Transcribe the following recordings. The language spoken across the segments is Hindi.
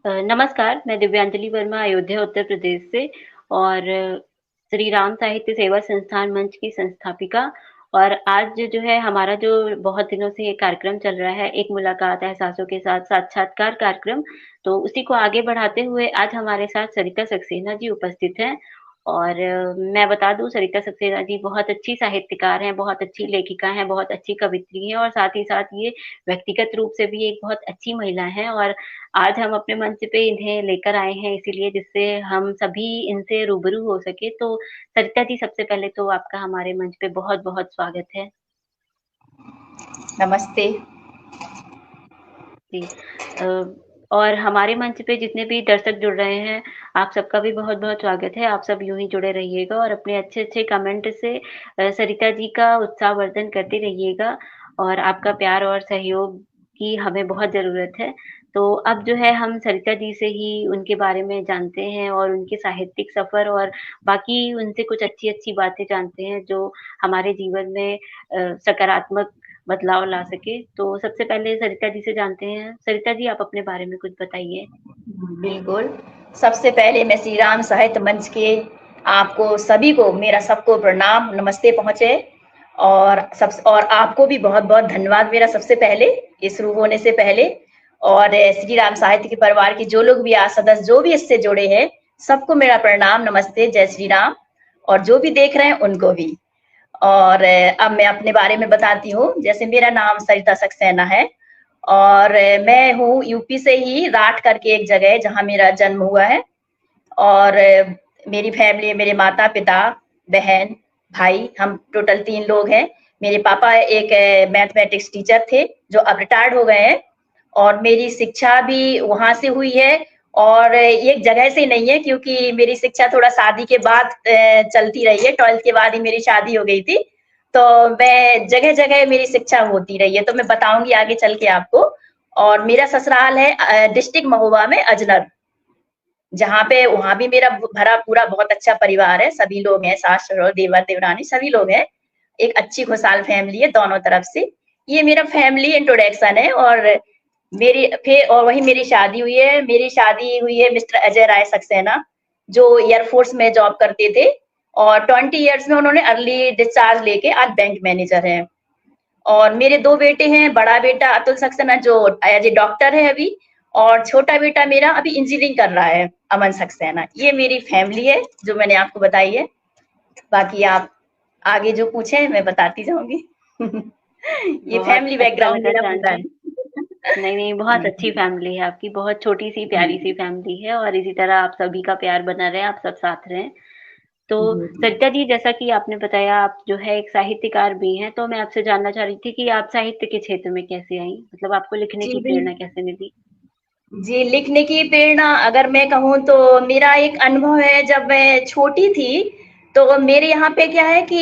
नमस्कार, मैं दिव्यांजलि वर्मा अयोध्या उत्तर प्रदेश से और श्री राम साहित्य सेवा संस्थान मंच की संस्थापिका। और आज जो है हमारा जो बहुत दिनों से ये कार्यक्रम चल रहा है, एक मुलाकात एहसासों के साथ साक्षात्कार कार्यक्रम, तो उसी को आगे बढ़ाते हुए आज हमारे साथ सरिता सक्सेना जी उपस्थित हैं। और मैं बता दूं, सरिता सक्सेना जी बहुत अच्छी साहित्यकार हैं, बहुत अच्छी लेखिका हैं, बहुत अच्छी कवित्री हैं और साथ ही साथ ये व्यक्तिगत रूप से भी एक बहुत अच्छी महिला हैं। और आज हम अपने मंच पे इन्हें लेकर आए हैं इसीलिए, जिससे हम सभी इनसे रूबरू हो सके। तो सरिता जी, सबसे पहले तो आपका हमारे मंच पे बहुत बहुत स्वागत है। नमस्ते। जी। अ, और हमारे मंच पे जितने भी दर्शक जुड़ रहे हैं, आप सबका भी बहुत बहुत स्वागत है। आप सब यूं ही जुड़े रहिएगा और अपने अच्छे अच्छे कमेंट से सरिता जी का उत्साहवर्धन करते रहिएगा। और आपका प्यार और सहयोग की हमें बहुत जरूरत है। तो अब जो है हम सरिता जी से ही उनके बारे में जानते हैं और उनके साहित्यिक सफर और बाकी उनसे कुछ अच्छी अच्छी बातें जानते हैं जो हमारे जीवन में सकारात्मक बदलाव ला सके। तो सबसे पहले सरिता जी से जानते हैं। सरिता जी, आप अपने बारे में कुछ बताइए। बिल्कुल। सबसे पहले मैं श्री राम साहित्य मंच के आपको सभी को मेरा सबको प्रणाम, नमस्ते पहुँचे और आपको भी बहुत-बहुत धन्यवाद मेरा सबसे पहले, ये शुरू होने से पहले। और श्री राम साहित्य के परिवार के जो लोग भी आज सदस्य जो भी इससे जुड़े हैं, सबको मेरा प्रणाम, नमस्ते, जय श्री राम और जो भी देख रहे हैं उनको भी। और अब मैं अपने बारे में बताती हूँ। जैसे मेरा नाम सरिता सक्सेना है और मैं हूँ यूपी से ही, राठ करके एक जगह है जहाँ मेरा जन्म हुआ है। और मेरी फैमिली, मेरे माता-पिता, बहन, भाई, हम टोटल 3 लोग हैं। मेरे पापा एक मैथमेटिक्स टीचर थे, जो अब रिटायर्ड हो गए हैं और मेरी शिक्षा भी वहाँ से हुई है और एक जगह से नहीं है क्योंकि मेरी शिक्षा थोड़ा शादी के बाद चलती रही है। 12th के बाद ही मेरी शादी हो गई थी। तो मैं जगह-जगह मेरी शिक्षा होती रही है, तो मैं बताऊँगी आगे चल के आपको। और मेरा ससुराल है डिस्ट्रिक्ट महोबा में अजनर, जहाँ पे वहाँ भी मेरा भरा पूरा बहुत अच्छा परिवार है, सभी लोग हैं, सास-ससुर, देवर-देवरानी सभी लोग हैं। एक अच्छी खुशहाल फैमिली है दोनों तरफ से। ये मेरा फैमिली इंट्रोडक्शन है और मेरी फिर और वहीं मेरी शादी हुई है। मेरी शादी हुई है मिस्टर अजय राय सक्सेना, जो एयर फोर्स में जॉब करते थे और 20 इयर्स में उन्होंने अर्ली डिस्चार्ज लेके आज बैंक मैनेजर हैं। और मेरे 2 बेटे हैं, बड़ा बेटा अतुल सक्सेना जो एज ए डॉक्टर है अभी और छोटा बेटा मेरा अभी इंजीनियरिंग कर रहा है, अमन सक्सेना। ये मेरी फैमिली है जो मैंने आपको बताई है। बाकी आप आगे जो पूछे मैं बताती जाऊंगी। ये बहुत फैमिली अच्छा बैकग्राउंड लगा मेरा जान पूरा के। है। नहीं नहीं, बहुत अच्छी फैमिली है आपकी, बहुत छोटी सी प्यारी सी जी, फैमिली है और इसी तरह आप सभी का प्यार बना रहे, आप सब साथ रहें। तो जी, जी। सरिता जी, जैसा कि आपने बताया आप जो है एक साहित्यकार भी हैं, तो मैं आपसे जानना चाह रही थी कि आप साहित्य के क्षेत्र में कैसे आई, मतलब आपको लिखने जी, की प्रेरणा कैसे मिली। जी, लिखने की प्रेरणा अगर मैं कहूँ तो मेरा एक अनुभव है जब मैं छोटी थी, तो मेरे यहाँ पे क्या है कि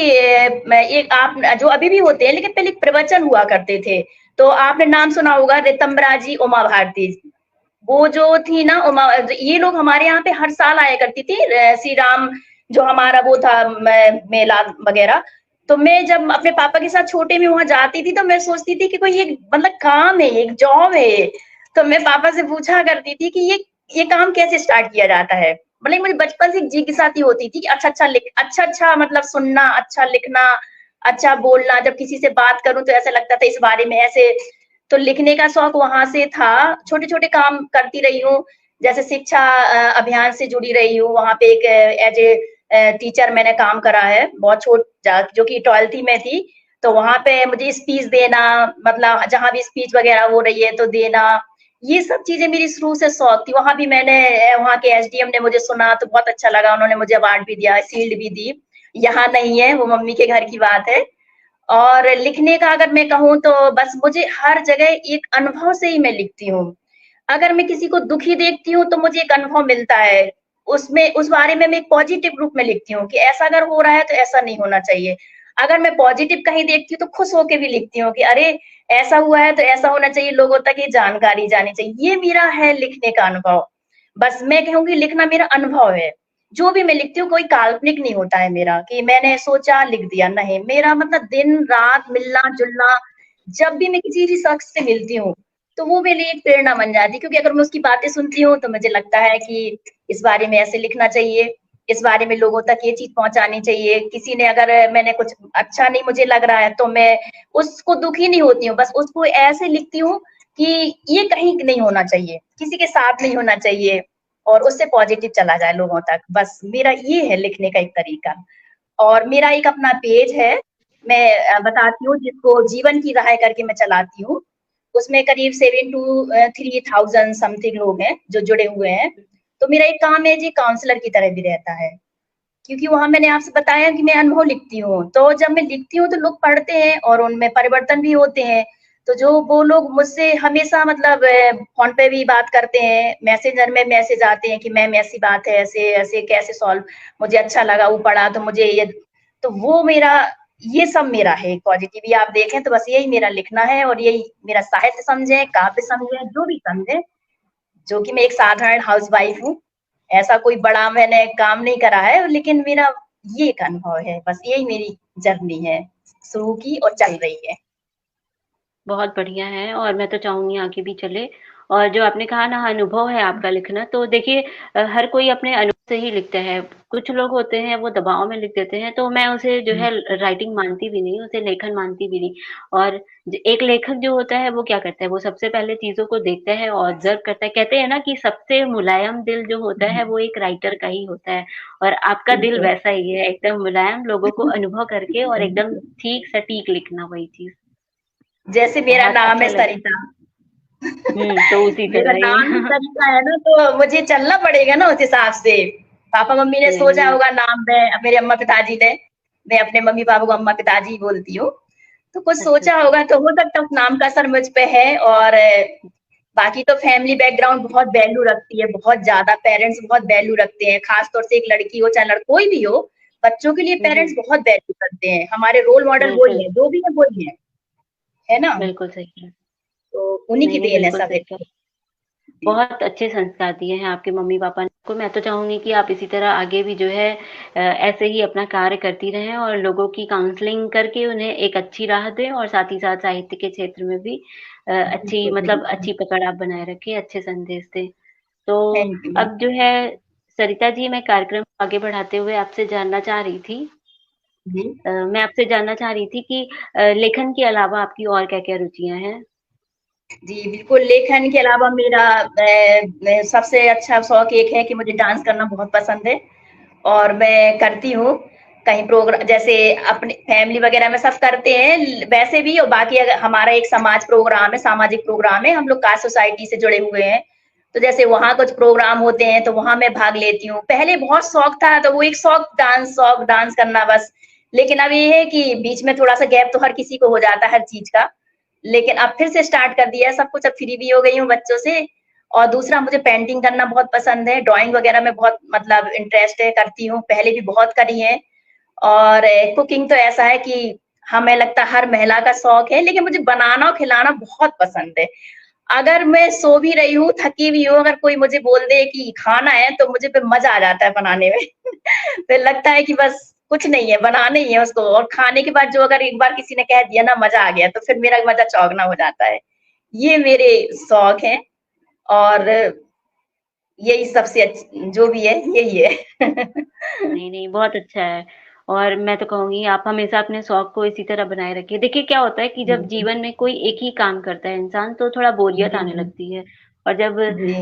मैं एक आप जो अभी भी होते हैं लेकिन पहले एक प्रवचन हुआ करते थे। तो आपने नाम सुना होगा ऋतम्बरा जी, उमा भारती। वो जो थी ना उमा, ये लोग हमारे यहाँ पे हर साल आया करती थी। श्री राम जो हमारा वो था मेला वगैरह। तो मैं जब अपने पापा के साथ छोटे में वहां जाती थी तो मैं सोचती थी कि कोई एक मतलब काम है, एक जॉब है। तो मैं पापा से पूछा करती थी कि ये काम कैसे स्टार्ट किया जाता है। मतलब मुझे बचपन से एक जिज्ञासा होती थी कि अच्छा मतलब सुनना, अच्छा लिखना, अच्छा बोलना। जब किसी से बात करूं तो ऐसा लगता था इस बारे में ऐसे। तो लिखने का शौक वहां से था। छोटे छोटे काम करती रही हूँ, जैसे शिक्षा अभियान से जुड़ी रही हूँ। वहां पे एक एज ए टीचर मैंने काम करा है, बहुत जो कि 12th में थी। तो वहां पे मुझे स्पीच देना, मतलब जहां भी स्पीच वगैरह हो रही है तो देना, ये सब चीजें मेरी शुरू से शौक थी। वहां भी मैंने वहां के एसडीएम ने मुझे सुना तो बहुत अच्छा लगा, उन्होंने मुझे अवार्ड भी दिया, शील्ड भी दी। यहाँ नहीं है, वो मम्मी के घर की बात है। और लिखने का अगर मैं कहूँ तो बस मुझे हर जगह एक अनुभव से ही मैं लिखती हूँ। अगर मैं किसी को दुखी देखती हूँ तो मुझे एक अनुभव मिलता है, उसमें उस बारे में मैं एक पॉजिटिव रूप में लिखती हूँ कि ऐसा अगर हो रहा है तो ऐसा नहीं होना चाहिए। अगर मैं पॉजिटिव कहीं देखती हूँ तो खुश होके भी लिखती हूँ कि अरे ऐसा हुआ है तो ऐसा होना चाहिए, लोगों तक ये जानकारी जानी चाहिए। ये मेरा है लिखने का अनुभव। बस मैं कहूंगी लिखना मेरा अनुभव है। जो भी मैं लिखती हूँ कोई काल्पनिक नहीं होता है मेरा कि मैंने सोचा लिख दिया, नहीं। मेरा मतलब दिन रात मिलना जुलना, जब भी मैं किसी भी शख्स से मिलती हूँ तो वो मेरे लिए एक प्रेरणा बन जाती है, क्योंकि अगर मैं उसकी बातें सुनती हूँ तो मुझे लगता है कि इस बारे में ऐसे लिखना चाहिए, इस बारे में लोगों तक ये चीज पहुंचानी चाहिए। किसी ने अगर मैंने कुछ अच्छा नहीं मुझे लग रहा है तो मैं उसको दुखी नहीं होती हूँ, बस उसको ऐसे लिखती हूँ कि ये कहीं नहीं होना चाहिए, किसी के साथ नहीं होना चाहिए, और उससे पॉजिटिव चला जाए लोगों तक। बस मेरा ये है लिखने का एक तरीका। और मेरा एक अपना पेज है, मैं बताती हूँ, जिसको जीवन की राह करके मैं चलाती हूँ। उसमें करीब 7 to 3,000 समथिंग लोग हैं जो जुड़े हुए हैं। तो मेरा एक काम है जी, काउंसलर की तरह भी रहता है, क्योंकि वहां मैंने आपसे बताया कि मैं अनुभव लिखती हूँ, तो जब मैं लिखती हूँ तो लोग पढ़ते हैं और उनमें परिवर्तन भी होते हैं। तो जो वो लोग मुझसे हमेशा मतलब फोन पे भी बात करते हैं, मैसेंजर में मैसेज आते हैं कि मैम ऐसी बात है, ऐसे ऐसे कैसे सॉल्व, मुझे अच्छा लगा वो पढ़ा तो मुझे ये, तो वो मेरा, ये सब मेरा है पॉजिटिव। आप देखें तो बस यही मेरा लिखना है, और यही मेरा साहित्य समझे, काव्य समझे, जो भी समझे, जो कि मैं एक साधारण हाउसवाइफ हूँ, ऐसा कोई बड़ा मैंने काम नहीं करा है, लेकिन मेरा ये एक अनुभव है, बस यही मेरी जर्नी है, शुरू की और चल रही है। बहुत बढ़िया है और मैं तो चाहूँगी आगे भी चले। और जो आपने कहा ना अनुभव है आपका लिखना, तो देखिए हर कोई अपने अनुभव से ही लिखता है। कुछ लोग होते हैं वो दबाव में लिख देते हैं, तो मैं उसे जो है राइटिंग मानती भी नहीं, उसे लेखन मानती भी नहीं। और एक लेखक जो होता है वो क्या करता है, वो सबसे पहले चीज़ों को देखता है, ऑब्ज़र्व करता है। कहते हैं ना कि सबसे मुलायम दिल जो होता है वो एक राइटर का ही होता है, और आपका दिल बिल्कुल। वैसा ही है, एकदम मुलायम, लोगों को अनुभव करके और एकदम ठीक सटीक लिखना वही चीज़। जैसे मेरा बहुत नाम अच्छा है लगा। सरिता। तो उसी मेरा तरह ही। नाम ही सरिता है ना, तो मुझे चलना पड़ेगा ना उस हिसाब से। पापा मम्मी ने नहीं, सोचा नहीं। होगा नाम, में मेरे अम्मा पिताजी ने, मैं अपने मम्मी पापा को अम्मा पिताजी बोलती हूँ, तो कुछ अच्छा, सोचा अच्छा। होगा, तो हो सकता है उस नाम का असर मुझ पे है। और बाकी तो फैमिली बैकग्राउंड बहुत वैल्यू रखती है, बहुत ज्यादा पेरेंट्स बहुत वैल्यू रखते हैं, खासतौर से एक लड़की हो चाहे लड़का कोई भी हो, बच्चों के लिए हुँ, पेरेंट्स हुँ। बहुत वैल्यू करते हैं। हमारे रोल मॉडल वही बिल्कुल, है, जो भी है वही है ना? बिल्कुल सही कहा। तो उन्हीं नहीं, की नहीं, देन है बिल्कुल सब सही कहा। है। बहुत अच्छे संस्कार दिए हैं आपके मम्मी-पापा ने आपको। मैं तो चाहूँगी कि आप इसी तरह आगे भी जो है ऐसे ही अपना कार्य करती रहें और लोगों की काउंसलिंग करके उन्हें एक अच्छी राह दें, और साथ ही साथ साहित्य के क्षेत्र में भी अच्छी, बिल्कुल मतलब बिल्कुल। अच्छी पकड़ आप बनाए रखें, अच्छे संदेश दें। तो थैंक यू। अब जो है सरिता जी, मैं कार्यक्रम को आगे बढ़ाते हुए आपसे जानना चाह रही थी, जी। मैं आपसे जानना चाह रही थी कि लेखन के अलावा आपकी और क्या-क्या रुचियाँ हैं? जी, बिल्कुल, लेखन के अलावा मेरा सबसे अच्छा शौक एक है कि मुझे डांस करना बहुत पसंद है, और मैं करती हूँ। कहीं प्रोग्राम जैसे अपने फैमिली वगैरह में सब करते हैं वैसे भी, और बाकी अगर हमारा एक समाज प्रोग्राम है, सामाजिक प्रोग्राम है, हम लोग कास्ट सोसाइटी से जुड़े हुए हैं, तो जैसे वहाँ कुछ प्रोग्राम होते हैं तो वहाँ मैं भाग लेती हूँ। पहले बहुत शौक था, तो वो एक शौक डांस करना बस। लेकिन अब ये है कि बीच में थोड़ा सा गैप तो हर किसी को हो जाता है हर चीज का, लेकिन अब फिर से स्टार्ट कर दिया है सब कुछ। अब फ्री भी हो गई हूँ बच्चों से। और दूसरा, मुझे पेंटिंग करना बहुत पसंद है, ड्राइंग वगैरह में बहुत मतलब इंटरेस्ट है, करती हूँ, पहले भी बहुत करी है। और कुकिंग तो ऐसा है कि हमें लगता है हर महिला का शौक है, लेकिन मुझे बनाना और खिलाना बहुत पसंद है। अगर मैं सो भी रही हूँ, थकी हुई हूँ, अगर कोई मुझे बोल दे कि खाना है, तो मुझे फिर मजा आ जाता है बनाने में। फिर लगता है कि बस कुछ नहीं है, बनाना ही है उसको, और खाने के बाद जो अगर एक बार किसी ने कह दिया ना मजा आ गया, तो फिर मेरा मजा चौगना हो जाता है। ये मेरे शौक हैं, और यही सबसे जो भी है यही है। नहीं, नहीं, बहुत अच्छा है। और मैं तो कहूँगी आप हमेशा अपने शौक को इसी तरह बनाए रखिए। देखिए क्या होता है कि जब बिल्कुल। जीवन में कोई एक ही काम करता है इंसान, तो थोड़ा बोरियत जी आने जी लगती है। और जब जी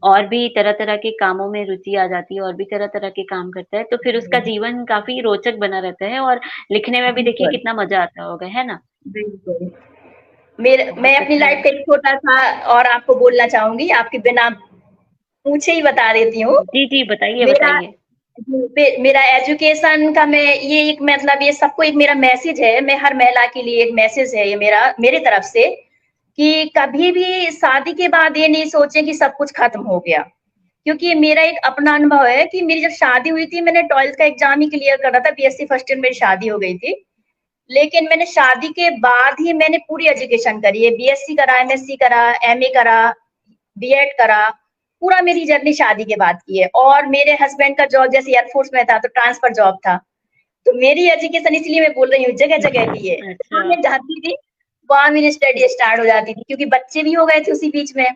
और भी तरह-तरह के कामों में रुचि आ जाती है और भी तरह-तरह के काम करता है, तो फिर उसका जी, जीवन काफ़ी रोचक बना रहता है, और लिखने में भी देखिए बिल्कुल कितना मज़ा आता होगा, है ना? बिल्कुल। मेरे मैं बहुत अपनी अच्छा लाइफ है। का एक छोटा सा और आपको बोलना चाहूंगी, आपके बिना पूछे ही बता देती हूँ। जी, जी, बताइए, मेरा बताइए। मेरा एजुकेशन का, मैं ये एक मतलब ये सबको एक मेरा मैसेज है, मैं हर महिला के लिए एक मैसेज है ये मेरा, मेरे तरफ से, कि कभी भी शादी के बाद ये नहीं सोचें कि सब कुछ खत्म हो गया। क्योंकि मेरा एक अपना अनुभव है कि मेरी जब शादी हुई थी, मैंने 12th का एग्जाम ही क्लियर करा था, बीएससी फर्स्ट ईयर में मेरी शादी हो गई थी। लेकिन मैंने शादी के बाद ही मैंने पूरी एजुकेशन करी है, बीएससी करा, एमएससी करा, एमए करा, बीएड करा, पूरा मेरी जर्नी शादी के बाद की है। और मेरे हस्बैंड का जॉब जैसे एयरफोर्स में था, तो ट्रांसफर जॉब था। तो मेरी एजुकेशन, इसलिए मैं बोल रही हूँ, जगह जगह की है, जहाँ अच्छा। मैं जाती थी वहां मेरी स्टडी स्टार्ट हो जाती थी, क्योंकि बच्चे भी हो गए थे उसी बीच में।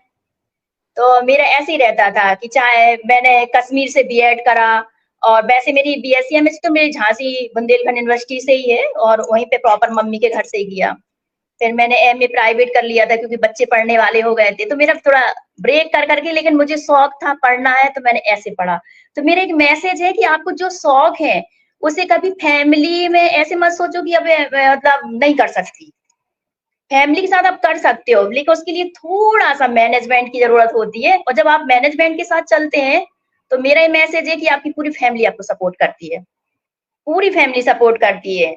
तो मेरा ऐसे ही रहता था कि चाहे मैंने कश्मीर से बीएड करा, और वैसे मेरी बीएससी तो मेरी झांसी बुंदेलखंड यूनिवर्सिटी से ही है, और वहीं पे प्रॉपर मम्मी के घर से ही किया। फिर मैंने एमए प्राइवेट कर लिया था, क्योंकि बच्चे पढ़ने वाले हो गए थे, तो मेरा थोड़ा ब्रेक कर करके, लेकिन मुझे शौक था पढ़ना है, तो मैंने ऐसे पढ़ा। तो मेरा एक मैसेज है कि आपको जो शौक है उसे कभी फैमिली में ऐसे मत सोचो कि अब मतलब नहीं कर सकती। फैमिली के साथ आप कर सकते हो, लेकिन उसके लिए थोड़ा सा मैनेजमेंट की जरूरत होती है, और जब आप मैनेजमेंट के साथ चलते हैं तो मेरा ये मैसेज है कि आपकी पूरी फैमिली आपको सपोर्ट करती है, पूरी फैमिली सपोर्ट करती है।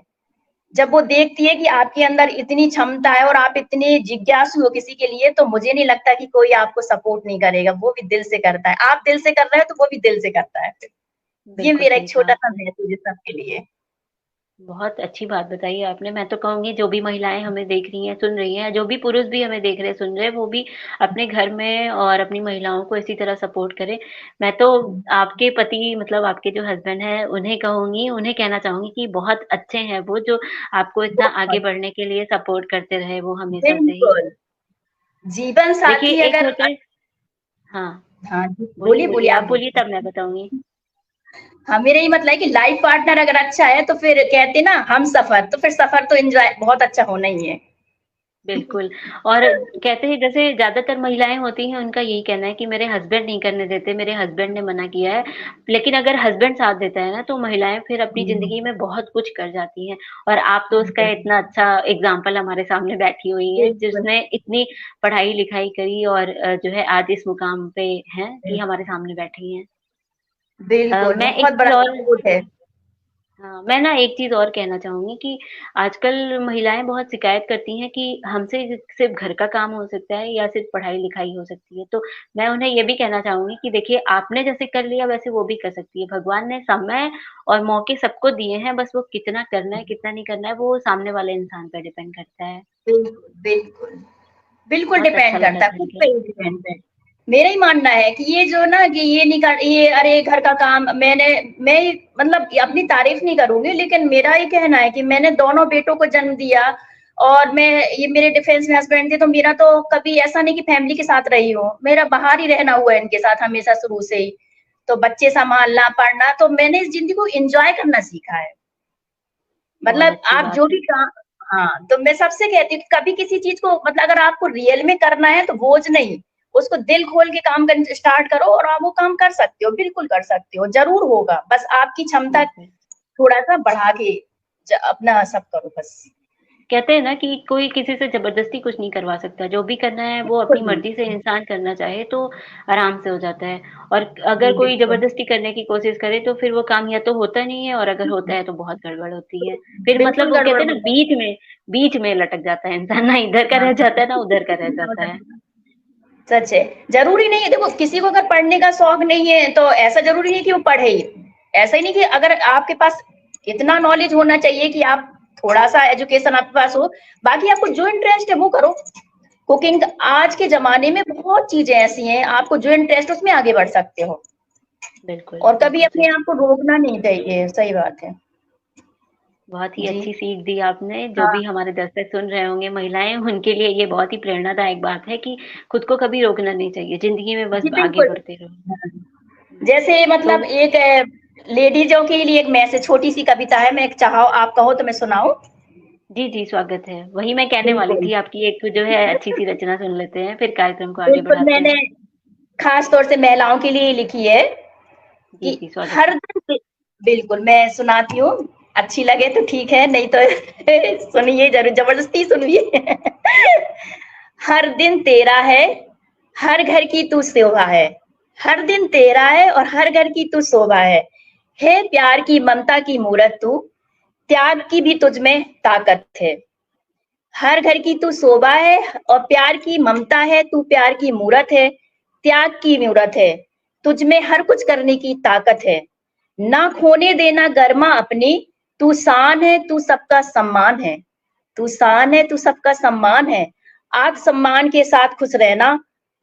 जब वो देखती है कि आपके अंदर इतनी क्षमता है और आप इतने जिज्ञासु हो किसी के लिए, तो मुझे नहीं लगता कि कोई आपको सपोर्ट नहीं करेगा, वो भी दिल से करता है। आप दिल से कर रहे हो तो वो भी दिल से करता है। ये बिल्कुल मेरा सही एक कहा छोटा सा आपने। मैसेज है सबके लिए। बहुत अच्छी बात बताई आपने। मैं तो कहूँगी जो भी महिलाएँ हमें देख रही हैं, सुन रही हैं, जो भी पुरुष भी हमें देख रहे हैं, सुन रहे हैं, वो भी अपने घर में और अपनी महिलाओं को इसी तरह सपोर्ट करें। मैं तो आपके पति मतलब आपके जो हस्बैंड हैं, उन्हें कहूँगी, उन्हें कहना चाहूँगी कि बहुत अच्छे हैं वो, जो आपको इतना आगे बहुत, बढ़ने के लिए सपोर्ट करते रहे वो हमेशा से ही। बिल्कुल। जीवन देखिए साथी एक अगर होता है। हाँ, हाँ जी, बोलिए, बोलिए बोलिए, बोलिए, आप आप बोलिए बोलिए। तब मैं बताऊँगी। हाँ, मेरा ये मतलब है कि लाइफ पार्टनर अगर अच्छा है तो फिर कहते ना हम सफर, तो फिर सफर तो एंजॉय बहुत अच्छा होना ही है। बिल्कुल। और कहते हैं जैसे ज़्यादातर महिलाएँ होती हैं, उनका यही कहना है कि मेरे हस्बैंड नहीं करने देते, मेरे हस्बैंड ने मना किया है। लेकिन अगर हस्बैंड साथ देता है ना, तो महिलाएँ फिर अपनी ज़िंदगी में बहुत कुछ कर जाती हैं। और आप तो उसका इतना अच्छा एग्ज़ाम्पल हमारे सामने बैठी हुई हैं, बिल्कुल, जिसने इतनी पढ़ाई-लिखाई करी और जो है आज इस मुकाम पे हैं कि हमारे सामने बैठी हैं। बिल्कुल, मैं एक बहुत चीज़ बड़ा और सपोर्ट है। हाँ, मैं ना एक चीज़ और कहना चाहूँगी कि आजकल महिलाएँ बहुत शिकायत करती हैं कि हमसे सिर्फ़ घर का काम हो सकता है या सिर्फ़ पढ़ाई-लिखाई हो सकती है। तो मैं उन्हें ये भी कहना चाहूँगी कि देखिए आपने जैसे कर लिया वैसे वो भी कर सकती है। भगवान ने समय और मौके सबको दिए हैं, बस वो कितना करना है, कितना नहीं करना है, वो सामने वाले इंसान पे डिपेंड करता है। बिल्कुल, बिल्कुल। बिल्कुल बहुत अच्छा डिपेंड लगा करता है, जान खुद के। पे ही डिपेंड है। मेरा ही मानना है कि ये जो ना कि ये नहीं कर, ये अरे घर का काम मैं मतलब अपनी तारीफ नहीं करूंगी, लेकिन मेरा ये कहना है कि मैंने दोनों बेटों को जन्म दिया, और मैं ये मेरे डिफेंस में हस्बैंड थे, तो मेरा तो कभी ऐसा नहीं कि फैमिली के साथ रही हूँ, मेरा बाहर ही रहना हुआ है इनके साथ हमेशा शुरू से ही। तो बच्चे संभालना, पढ़ना, तो मैंने इस जिंदगी को एंजॉय करना सीखा है। बहुत मतलब अच्छी आप बात जो है। भी काम, हाँ, तो मैं सबसे कहती हूँ कि कभी किसी चीज को मतलब अगर आपको रियल में करना है तो बोझ नहीं, उसको दिल खोल के काम करना स्टार्ट करो, और आप वो काम कर सकते हो, बिल्कुल कर सकते हो, जरूर होगा, बस आपकी क्षमता बिल्कुल। थोड़ा सा बढ़ा के अपना सब करो बस। कहते हैं ना कि कोई किसी से ज़बरदस्ती कुछ नहीं करवा सकता, जो भी करना है वो अपनी बिल्कुल मर्ज़ी से इंसान करना चाहे तो आराम से हो जाता है। और अगर जी, कोई बिल्कुल ज़बरदस्ती करने की कोशिश करे तो फिर वो काम या तो होता नहीं है, और अगर होता है तो बहुत गड़बड़ होती है। फिर मतलब बिल्कुल वो गड़बड़ कहते हैं ना होता बीच में लटक जाता है इंसान, ना इधर का है। रह जाता है, ना उधर का रह जाता हाँ, है। सच है। जरूरी नहीं है, देखो किसी को अगर पढ़ने का शौक नहीं है तो ऐसा जरूरी नहीं कि वो पढ़े ही। ऐसा ही नहीं कि अगर आपके पास इतना नॉलेज होना चाहिए कि आप थोड़ा सा एजुकेशन आपके पास हो, बाकी आपको जो इंटरेस्ट है वो करो। कुकिंग आज के जमाने में बहुत चीजें ऐसी हैं, आपको जो इंटरेस्ट उसमें आगे बढ़ सकते हो, बिल्कुल, और कभी बिल्कुल अपने सही। आप को रोकना नहीं चाहिए। सही बात है। बहुत ही जी अच्छी सीख दी आपने, जो हाँ भी हमारे दर्शक सुन रहे होंगे महिलाएँ, उनके लिए ये बहुत ही प्रेरणादायक बात है कि खुद को कभी रोकना नहीं चाहिए, ज़िंदगी में जी बस आगे बिल्कुल। बढ़ते रहो। जैसे तो मतलब एक लेडीजों के लिए एक मैसेज, छोटी सी कविता है, मैं चाहो आप कहो तो मैं सुनाऊं। जी, जी, स्वागत है। वही मैं कहने वाली बिल्कुल थी, आपकी एक जो है अच्छी-सी रचना सुन लेते हैं, फिर कार्यक्रम को आगे बिल्कुल, बढ़ाते मैंने हैं। खास तौर से महिलाओं के लिए लिखी है जी, कि जी, स्वागत हर है। दिन, बिल्कुल मैं सुनाती हूँ, अच्छी लगे तो ठीक है, नहीं तो सुनिए, जरूर जबरदस्ती सुनिए। हर दिन तेरा है, हर घर की तू शोभा है। हर दिन तेरा है और हर घर की तू शोभा है प्यार की ममता की मूरत तू, त्याग की भी तुझ में ताकत है। हर घर की तू शोभा है और प्यार की ममता है, तू प्यार की मूरत है, त्याग की मूरत है, तुझ में हर कुछ करने की ताकत है। ना खोने देना गरिमा अपनी, तू शान है, तू सबका सम्मान है। तू शान है, तू सबका सम्मान है। आत्म सम्मान के साथ खुश रहना,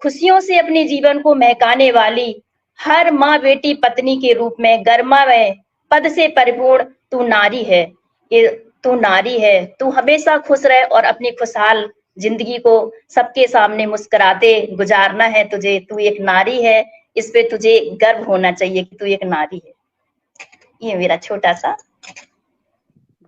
खुशियों से अपने जीवन को महकाने वाली हर माँ बेटी पत्नी के रूप में गरिमा में पद से परिपूर्ण तू नारी है। ये तू नारी है, तू हमेशा खुश रहे और अपनी खुशहाल जिंदगी को सबके सामने मुस्कुराते गुजारना है तुझे, तू एक नारी है, इस पे तुझे गर्व होना चाहिए कि तू एक नारी है। ये मेरा छोटा सा।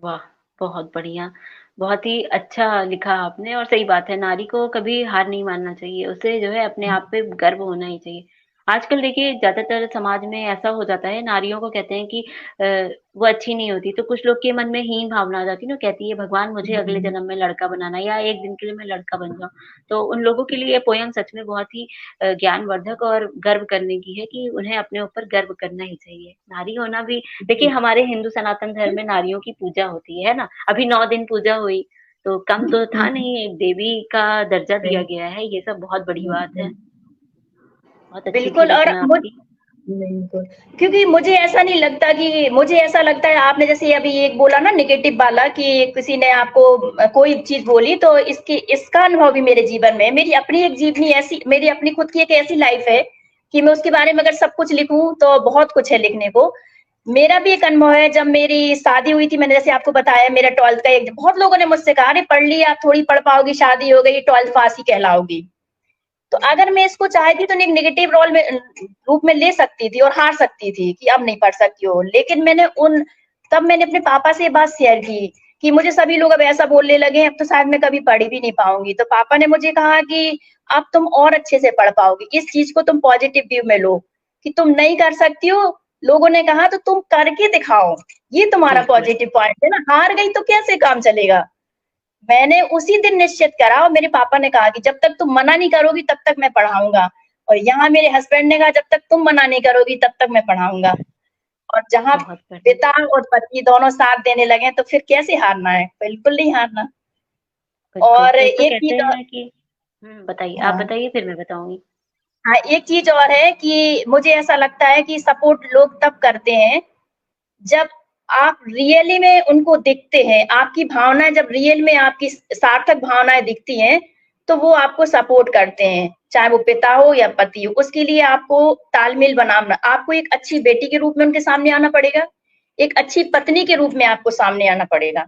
वाह! बहुत बढ़िया, बहुत ही अच्छा लिखा आपने और सही बात है, नारी को कभी हार नहीं मानना चाहिए, उसे जो है अपने आप पे गर्व होना ही चाहिए। आजकल देखिए ज़्यादातर समाज में ऐसा हो जाता है, नारियों को कहते हैं कि वो अच्छी नहीं होती, तो कुछ लोग के मन में हीन भावना आ जाती है ना, कहती है भगवान मुझे अगले जन्म में लड़का बनाना या एक दिन के लिए मैं लड़का बन जाऊँ। तो उन लोगों के लिए ये पोयम सच में बहुत ही ज्ञानवर्धक और गर्व करने की है कि उन्हें अपने ऊपर गर्व करना ही चाहिए। नारी होना भी देखिए हमारे हिंदू सनातन धर्म में नारियों की पूजा होती है ना? अभी 9 दिन पूजा हुई, तो कम तो था नहीं, एक देवी का दर्जा दिया गया है, ये सब बहुत बड़ी बात है। बहुत अच्छी थी बिल्कुल। और रचना आपकी। बिल्कुल, क्योंकि मुझे ऐसा नहीं लगता कि मुझे ऐसा लगता है आपने जैसे अभी एक बोला ना नेगेटिव वाला कि किसी ने आपको कोई चीज बोली तो इसका अनुभव भी मेरे जीवन में मेरी अपनी एक जीवनी ऐसी मेरी अपनी खुद की एक ऐसी लाइफ है कि मैं उसके बारे में अगर सब कुछ लिखूं तो बहुत कुछ है लिखने को। मेरा भी एक अनुभव है जब मेरी शादी हुई थी, मैंने जैसे आपको बताया मेरा 12th का एक बहुत लोगों ने मुझसे कहा अरे पढ़ लिया आप थोड़ी पढ़ पाओगी, शादी हो गई 12th पास ही कहलाओगी। तो अगर मैं इसको चाहती तो एक नेगेटिव रोल में रूप में ले सकती थी और हार सकती थी कि अब नहीं पढ़ सकती हो, लेकिन तब मैंने अपने पापा से ये बात शेयर की कि मुझे सभी लोग अब ऐसा बोलने लगे अब तो शायद मैं कभी पढ़ भी नहीं पाऊंगी। तो पापा ने मुझे कहा कि अब तुम और अच्छे से पढ़ पाओगी, इस चीज को तुम पॉजिटिव व्यू में लो कि तुम नहीं कर सकती हो, लोगों ने कहा तो तुम करके दिखाओ, ये तुम्हारा बिल्कुल, पॉजिटिव पॉइंट है ना, हार गई तो कैसे काम चलेगा। मैंने उसी दिन निश्चित करा और मेरे पापा ने कहा कि जब तक तुम मना नहीं करोगी तब तक मैं पढ़ाऊंगा, और यहाँ मेरे हस्बैंड ने कहा जब तक तुम मना नहीं करोगी तब तक मैं पढ़ाऊंगा। और जहाँ बहुत बढ़िया। पिता और पत्नी दोनों साथ देने लगे तो फिर कैसे हारना है, बिल्कुल नहीं हारना। बिल्कुल, और एक तो एक कहते चीज और। हैं कि बताइए, आप हाँ बताइए फिर मैं बताऊँगी। हाँ, एक चीज और है कि मुझे ऐसा लगता है कि सपोर्ट लोग तब करते हैं जब आप रियली में उनको दिखते हैं, आपकी भावनाएं जब रियल में आपकी सार्थक भावनाएं दिखती हैं तो वो आपको सपोर्ट करते हैं, चाहे वो पिता हो या पति हो। उसके लिए आपको तालमेल बनाना, आपको एक अच्छी बेटी के रूप में उनके सामने आना पड़ेगा, एक अच्छी पत्नी के रूप में आपको सामने आना पड़ेगा।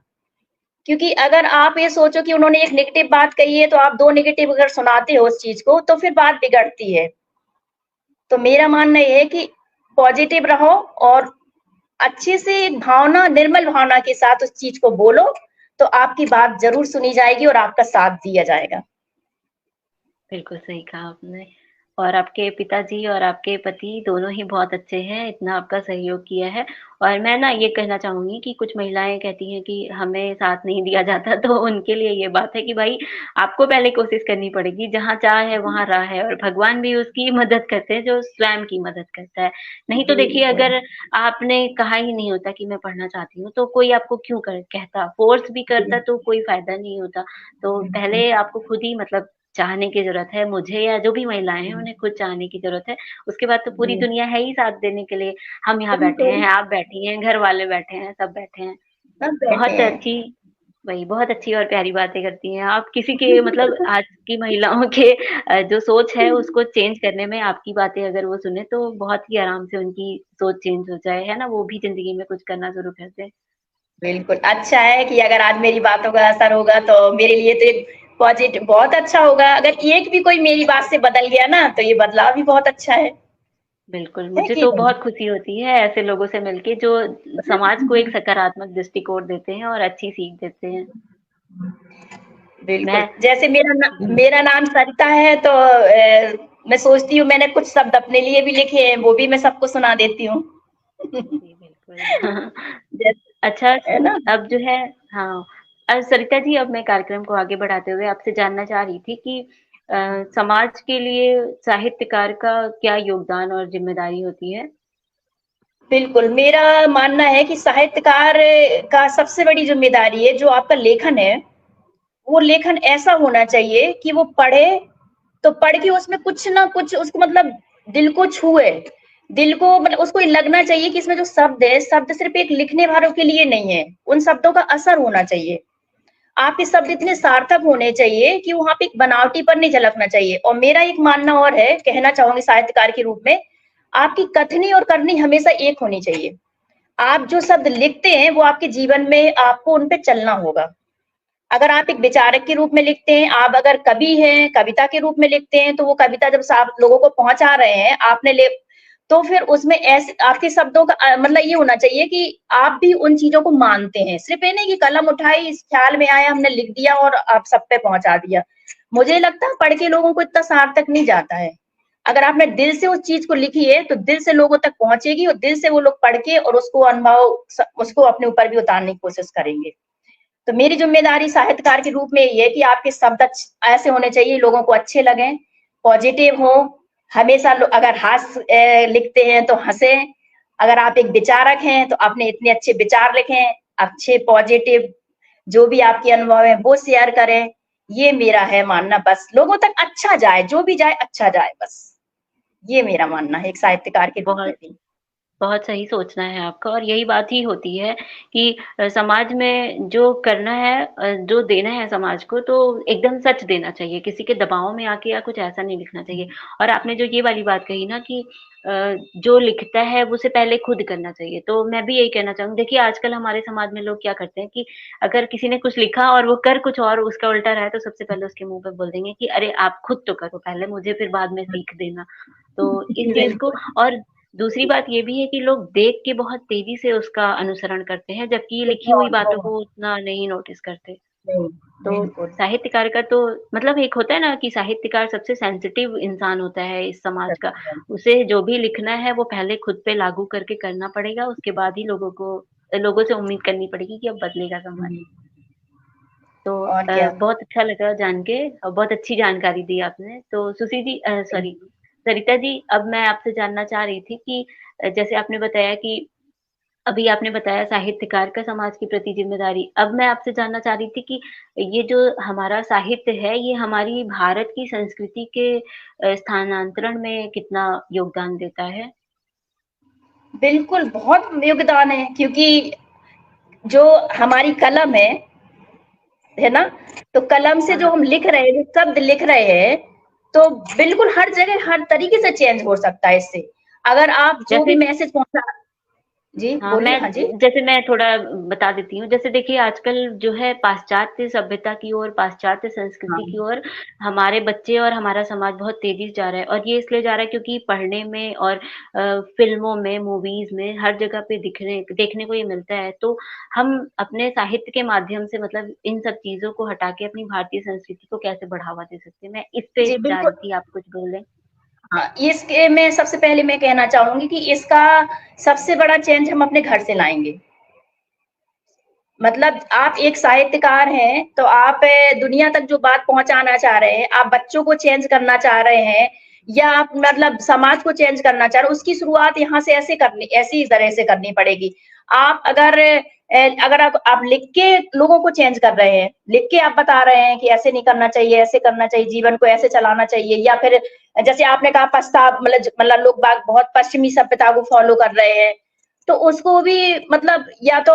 क्योंकि अगर आप ये सोचो कि उन्होंने एक नेगेटिव बात कही है तो आप दो नेगेटिव अगर सुनाते हो उस चीज को तो फिर बात बिगड़ती है। तो मेरा मानना ये है कि पॉजिटिव रहो और अच्छे से भावना, निर्मल भावना के साथ उस चीज को बोलो तो आपकी बात जरूर सुनी जाएगी और आपका साथ दिया जाएगा। बिल्कुल सही कहा आपने और आपके पिताजी और आपके पति दोनों ही बहुत अच्छे हैं, इतना आपका सहयोग किया है और मैं ना ये कहना चाहूँगी कि कुछ महिलाएँ कहती हैं कि हमें साथ नहीं दिया जाता, तो उनके लिए ये बात है कि भाई आपको पहले कोशिश करनी पड़ेगी, जहाँ चाह है वहाँ राह है और भगवान भी उसकी मदद करते हैं जो स्वयं की मदद करता है। नहीं तो देखिए बिल्कुल। अगर आपने कहा ही नहीं होता कि मैं पढ़ना चाहती हूँ, तो कोई आपको क्यों कहता? फ़ोर्स भी करता तो कोई फ़ायदा नहीं होता। तो पहले आपको खुद ही मतलब चाहने की ज़रूरत है, मुझे या जो भी महिलाएँ हैं उन्हें खुद चाहने की ज़रूरत है। उसके बाद तो पूरी दुनिया है ही साथ देने के लिए। हम यहाँ बैठे बिल्कुल, हैं, आप बैठी हैं, घर वाले बैठे हैं, सब बैठे हैं। सब बैठे बहुत हैं। अच्छी वही बहुत अच्छी और प्यारी बातें करती हैं आप। किसी के मतलब आज की महिलाओं के जो सोच है उसको चेंज करने में आपकी बातें अगर वो सुने तो बहुत ही आराम से उनकी सोच चेंज हो जाए, है ना? वो भी ज़िंदगी में कुछ करना शुरू कर दें। बिल्कुल, अच्छा है कि अगर आज मेरी बातों का असर होगा तो मेरे लिए तो एक पॉजिटिव बहुत अच्छा होगा। अगर एक भी कोई मेरी बात से बदल गया ना तो ये बदलाव भी बहुत अच्छा बिल्कुल, है मुझे कि तो नहीं? बहुत खुशी होती है ऐसे लोगों से मिलके जो समाज को एक सकारात्मक दृष्टिकोण देते हैं और अच्छी सीख देते हैं। बिल्कुल, मैं जैसे जी, मेरा नाम सरिता है तो मैं सोचती हूँ मैंने कुछ शब्द अपने लिए भी लिखे हैं, वो भी मैं सबको सुना देती हूँ। जी बिल्कुल। जैसे अच्छा है ना? अब जो है हाँ, सरिता जी अब मैं कार्यक्रम को आगे बढ़ाते हुए आपसे जानना चाह रही थी कि समाज के लिए साहित्यकार का क्या योगदान और ज़िम्मेदारी होती है? बिल्कुल, मेरा मानना है कि साहित्यकार का सबसे बड़ी ज़िम्मेदारी है जो आपका लेखन है, वो लेखन ऐसा होना चाहिए कि वो पढ़े तो पढ़ के उसमें कुछ ना कुछ उसको मतलब दिल को छुए, दिल को मतलब उसको ये लगना चाहिए कि इसमें जो शब्द है, शब्द सिर्फ एक लिखने वालों के लिए नहीं है, उन शब्दों का असर होना चाहिए। आपके शब्द इतने सार्थक होने चाहिए कि वहाँ पे एक बनावटीपन नहीं झलकना चाहिए। और मेरा एक मानना और है, कहना चाहूँगी साहित्यकार के रूप में, आपकी कथनी और करनी हमेशा एक होनी चाहिए। आप जो शब्द लिखते हैं वो आपके जीवन में आपको उन पे चलना होगा। अगर आप एक विचारक के रूप में लिखते हैं, आप अगर कवि हैं, कविता के रूप में लिखते हैं, तो वो कविता जब आप लोगों को पहुंचा रहे हैं, आपने ले तो फिर उसमें ऐसे आपके शब्दों का मतलब ये होना चाहिए कि आप भी उन चीजों को मानते हैं। सिर्फ ये नहीं कि कलम उठाई, इस ख्याल में आया, हमने लिख दिया और आप सब पे पहुंचा दिया। मुझे लगता है पढ़ के लोगों को इतना सार्थक नहीं जाता है। अगर आपने दिल से उस चीज को लिखी है तो दिल से लोगों तक पहुंचेगी और दिल से वो लोग पढ़ के और उसको अनुभव उसको अपने ऊपर भी उतारने की कोशिश करेंगे। तो मेरी जिम्मेदारी साहित्यकार के रूप में ये है कि आपके शब्द ऐसे होने चाहिए, लोगों को अच्छे लगे, पॉजिटिव हो। हमेशा अगर लिखते हैं तो हंसे। अगर आप एक विचारक हैं तो अपने इतने अच्छे विचार लिखें, अच्छे पॉजिटिव जो भी आपके अनुभव है वो शेयर करें। ये मेरा है मानना, बस लोगों तक अच्छा जाए, जो भी जाए अच्छा जाए, बस ये मेरा मानना है एक साहित्यकार के रूप में बहुत भी। बहुत सही सोचना है आपका, और यही बात ही होती है कि समाज में जो करना है, जो देना है समाज को, तो एकदम सच देना चाहिए, किसी के दबाव में आके या कुछ ऐसा नहीं लिखना चाहिए। और आपने जो ये वाली बात कही ना कि जो लिखता है वो उसे पहले खुद करना चाहिए, तो मैं भी यही कहना चाहूंगी। देखिए आजकल हमारे समाज में लोग क्या करते हैं कि अगर किसी ने कुछ लिखा और वो कर कुछ और उसका उल्टा रहा है, तो सबसे पहले उसके मुंह पे बोल देंगे कि अरे आप खुद तो करो पहले, मुझे फिर बाद में सीख देना। तो इस चीज को, बिल्कुल। और दूसरी बात ये भी है कि लोग देख के बहुत तेजी से उसका अनुसरण करते हैं, जबकि लिखी हुई बहुत बातों बहुत को उतना नहीं नोटिस करते। नहीं, तो बिल्कुल। साहित्यकार का तो मतलब एक होता है ना कि साहित्यकार सबसे सेंसिटिव इंसान होता है इस समाज का। उसे जो भी लिखना है वो पहले खुद पे लागू करके करना पड़ेगा, उसके बाद ही लोगों से उम्मीद करनी पड़ेगी कि अब बदलेगा समाज। तो और क्या। बहुत अच्छा लगा जान के, और बहुत अच्छी जानकारी दी आपने। तो सुशी जी, सॉरी, सरिता जी, अब मैं आपसे जानना चाह रही थी कि जैसे आपने बताया कि अभी आपने बताया साहित्यकार का समाज के प्रति जिम्मेदारी, अब मैं आपसे जानना चाह रही थी कि ये जो हमारा साहित्य है, ये हमारी भारत की संस्कृति के स्थानांतरण में कितना योगदान देता है? बिल्कुल बहुत योगदान है, क्योंकि जो हमारी कलम है ना, तो कलम से हाँ जो हाँ। हम लिख रहे हैं, जो शब्द लिख रहे हैं, तो बिल्कुल हर जगह हर तरीके से चेंज हो सकता है इससे। अगर आप जो भी जैसे, मैसेज पहुंचा। जी हाँ, बोलिए। मैं हाँ जी। जैसे मैं थोड़ा बता देती हूँ। जैसे देखिए आजकल जो है पाश्चात्य सभ्यता की ओर, पाश्चात्य संस्कृति की हाँ ओर हमारे बच्चे और हमारा समाज बहुत तेजी से जा रहा है, और ये इसलिए जा रहा है क्योंकि पढ़ने में और फिल्मों में, मूवीज में, हर जगह पे दिखने देखने को ये मिलता है। तो हम अपने साहित्य के माध्यम से मतलब इन सब चीजों को हटा के अपनी भारतीय संस्कृति को कैसे बढ़ावा दे सकते हैं, मैं इस पे जी जा बिल्कुल। रही थी, आप कुछ बोलें। हाँ, इसके में सबसे पहले मैं कहना चाहूंगी कि इसका सबसे बड़ा चेंज हम अपने घर से लाएंगे। मतलब आप एक साहित्यकार हैं तो आप दुनिया तक जो बात पहुंचाना चाह रहे हैं, आप बच्चों को चेंज करना चाह रहे हैं, या आप मतलब समाज को चेंज करना चाह रहे हैं, उसकी शुरुआत यहाँ से ऐसी तरह से करनी पड़ेगी। आप अगर आप लिख के लोगों को चेंज कर रहे हैं, लिख के आप बता रहे हैं कि ऐसे नहीं करना चाहिए, ऐसे करना चाहिए, जीवन को ऐसे चलाना चाहिए, या फिर जैसे आपने कहा पश्चात मतलब लोग बाग बहुत पश्चिमी सभ्यता को फॉलो कर रहे हैं, तो उसको भी मतलब या तो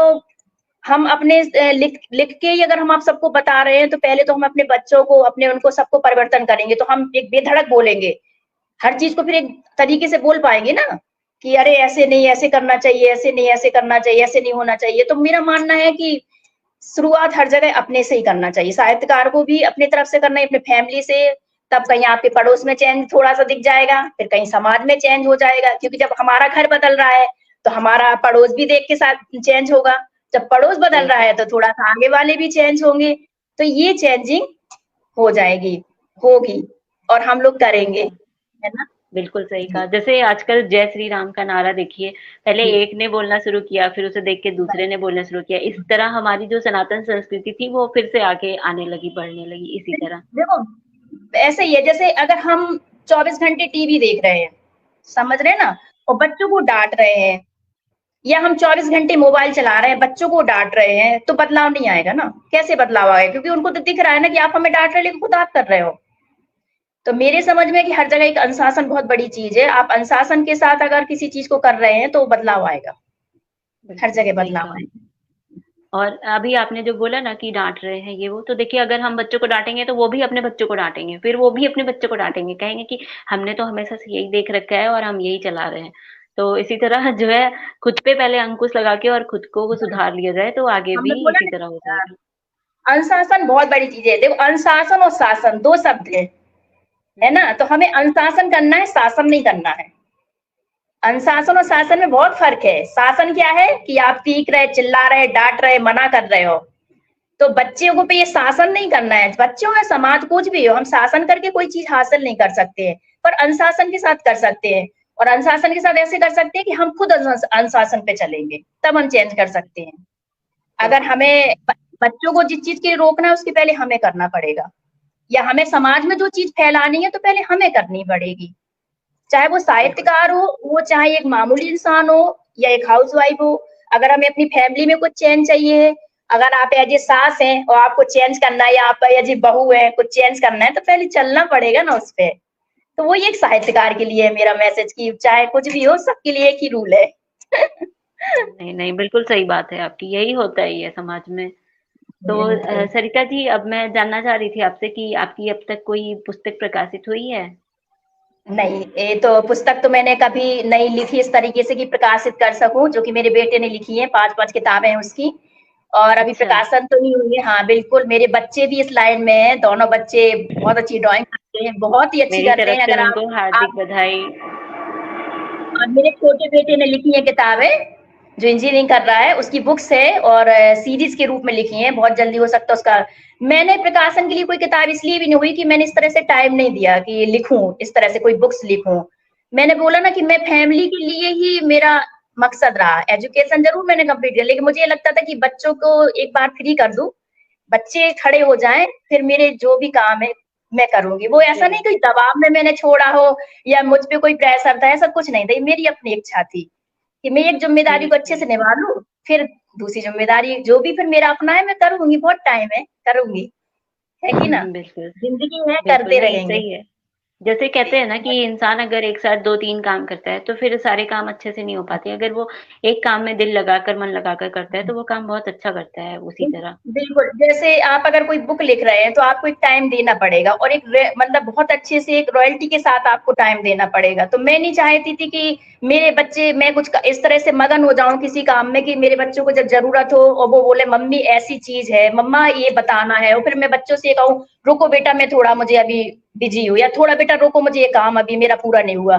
हम अपने लिख लिख के ही अगर हम आप सबको बता रहे हैं, तो पहले तो हम अपने बच्चों को अपने उनको सबको परिवर्तन करेंगे, तो हम एक बेधड़क बोलेंगे, हर चीज को फिर एक तरीके से बोल पाएंगे ना, कि अरे ऐसे नहीं, ऐसे करना चाहिए, ऐसे नहीं, ऐसे करना चाहिए, ऐसे नहीं होना चाहिए। तो मेरा मानना है कि शुरुआत हर जगह अपने से ही करना चाहिए, साहित्यकार को भी अपनी तरफ से करना है, अपने फैमिली से। तब कहीं आपके पड़ोस में चेंज थोड़ा सा दिख जाएगा, फिर कहीं समाज में चेंज हो जाएगा, क्योंकि जब हमारा घर बदल रहा है तो हमारा पड़ोस भी देख के साथ चेंज होगा। जब पड़ोस बदल सही रहा कहा। है तो थोड़ा सा आगे वाले भी चेंज होंगे। तो ये चेंजिंग हो जाएगी, होगी, और हम लोग करेंगे, है ना। बिल्कुल सही जी कहा। जैसे आजकल जय श्री राम का नारा देखिए, पहले जी। एक ने बोलना शुरू किया, फिर उसे देख के दूसरे ने बोलना शुरू किया। इस तरह हमारी जो सनातन संस्कृति थी वो फिर से आगे आने लगी, बढ़ने लगी इसी तरह। देखो ऐसे ही है, जैसे अगर हम 24 घंटे टीवी देख रहे हैं, समझ रहे हैं ना, और बच्चों को डांट रहे हैं, या हम 24 घंटे मोबाइल चला रहे हैं, बच्चों को डांट रहे हैं, तो बदलाव नहीं आएगा ना। कैसे बदलाव आएगा, क्योंकि उनको तो दिख रहा है ना कि आप हमें डांट रहे हैं, लेकिन खुद आप कर रहे हो। तो मेरे समझ में कि हर जगह एक अनुशासन बहुत बड़ी चीज है, आप अनुशासन के साथ अगर किसी चीज को कर रहे हैं तो बदलाव आएगा, हर बिल्कुल जगह सही बदलाव कहा। आएगा। और अभी आपने जो बोला ना कि डांट रहे हैं ये वो, तो देखिए अगर हम बच्चों को डांटेंगे तो वो भी अपने बच्चों को डांटेंगे, फिर वो भी अपने बच्चों को डांटेंगे, कहेंगे कि हमने तो हमेशा से यही देख रखा है और हम यही चला रहे हैं। तो इसी तरह जो है खुद पे पहले अंकुश लगा के और खुद को सुधार लिया जाए तो आगे हमने भी बोला इसी तरह हो ना, जाएगा। अनुशासन बहुत बड़ी चीज है। देखो, अनुशासन और शासन दो शब्द है ना? तो हमें अनुशासन करना है, शासन नहीं करना है। अनुशासन और शासन में बहुत फर्क है। शासन क्या है कि आप तीख रहे, चिल्ला रहे, डांट रहे, मना कर रहे हो। तो बच्चों को पे ये शासन नहीं करना है। बच्चों या समाज कुछ भी हो, हम शासन करके कोई चीज हासिल नहीं कर सकते हैं, पर अनुशासन के साथ कर सकते हैं। और अनुशासन के साथ ऐसे कर सकते हैं कि हम खुद अनुशासन पे चलेंगे, तब हम चेंज कर सकते हैं। अगर हमें बच्चों को जिस चीज के लिए रोकना है उसके पहले हमें करना पड़ेगा, या हमें समाज में जो चीज फैलानी है तो पहले हमें करनी पड़ेगी। चाहे वो साहित्यकार हो, वो चाहे एक मामूली इंसान हो या एक हाउसवाइफ हो। अगर हमें अपनी फैमिली में कुछ चेंज चाहिए है, अगर आप एज ए सास हैं और आपको चेंज करना है, या आप एज ए बहू है कुछ चेंज करना है, तो पहले चलना पड़ेगा ना उस पे। तो वो एक साहित्यकार के लिए है मेरा मैसेज कि चाहे कुछ भी हो, सबके लिए एक ही रूल है। नहीं, नहीं, बिल्कुल सही बात है आपकी, यही होता ही है समाज में। तो सरिता जी, अब मैं जानना चाह रही थी आपसे कि आपकी अब तक कोई पुस्तक प्रकाशित हुई है? नहीं, ये तो पुस्तक तो मैंने कभी नहीं लिखी इस तरीके से कि प्रकाशित कर सकूं, जो कि मेरे बेटे ने लिखी है। 5-5 किताबें हैं उसकी, और अभी अच्छा, प्रकाशन तो नहीं हुई है। हाँ बिल्कुल, मेरे बच्चे भी इस लाइन में हैं। दोनों बच्चे बहुत अच्छी ड्राइंग करते हैं, बहुत ही अच्छी मेरी करते तरफ हैं। से अगर उनको आप हार्दिक बधाई। और मेरे छोटे बेटे ने लिखी है किताबें, जो इंजीनियरिंग कर रहा है, उसकी बुक्स है और सीरीज के रूप में लिखी है। बहुत जल्दी हो सकता है उसका। मैंने प्रकाशन के लिए कोई किताब इसलिए भी नहीं हुई कि मैंने इस तरह से टाइम नहीं दिया कि लिखूं, इस तरह से कोई बुक्स लिखूं। मैंने बोला ना कि मैं फैमिली के लिए ही मेरा मकसद रहा। एजुकेशन जरूर मैंने कंप्लीट किया, लेकिन मुझे ये लगता था कि बच्चों को एक बार फ्री कर दूं, बच्चे खड़े हो जाएं, फिर मेरे जो भी काम है मैं करूंगी। वो ऐसा जी, नहीं कोई दबाव में मैंने छोड़ा हो या मुझ पे कोई प्रेशर था, ऐसा कुछ नहीं था। ये मेरी अपनी इच्छा थी कि मैं एक जिम्मेदारी जी, को अच्छे से निभा लूं, फिर दूसरी जिम्मेदारी जो भी फिर मेरा अपना है मैं करूंगी। बहुत टाइम है, करूंगी, है कि ना? बिल्कुल, जिंदगी है, बिल्कुल, करते नहीं रहेंगे। सही है। जैसे कहते हैं ना कि इंसान अगर एक साथ 2-3 काम करता है तो फिर सारे काम अच्छे से नहीं हो पाते। अगर वो एक काम में दिल लगाकर, मन लगाकर करता है तो वो काम बहुत अच्छा करता है उसी तरह। बिल्कुल, जैसे आप अगर कोई बुक लिख रहे हैं तो आपको एक टाइम देना पड़ेगा, और एक मतलब बहुत अच्छे से एक रॉयल्टी के साथ आपको टाइम देना पड़ेगा। तो मैं नहीं चाहती थी कि मेरे बच्चे, मैं कुछ इस तरह से मगन हो जाऊं किसी काम में कि मेरे बच्चों को जब जरूरत हो और वो बोले मम्मी ऐसी चीज है, मम्मा ये बताना है, और फिर मैं बच्चों से कहूँ रुको बेटा मैं थोड़ा, मुझे अभी बिजी हूँ, या थोड़ा बेटा रुको मुझे ये काम अभी मेरा पूरा नहीं हुआ।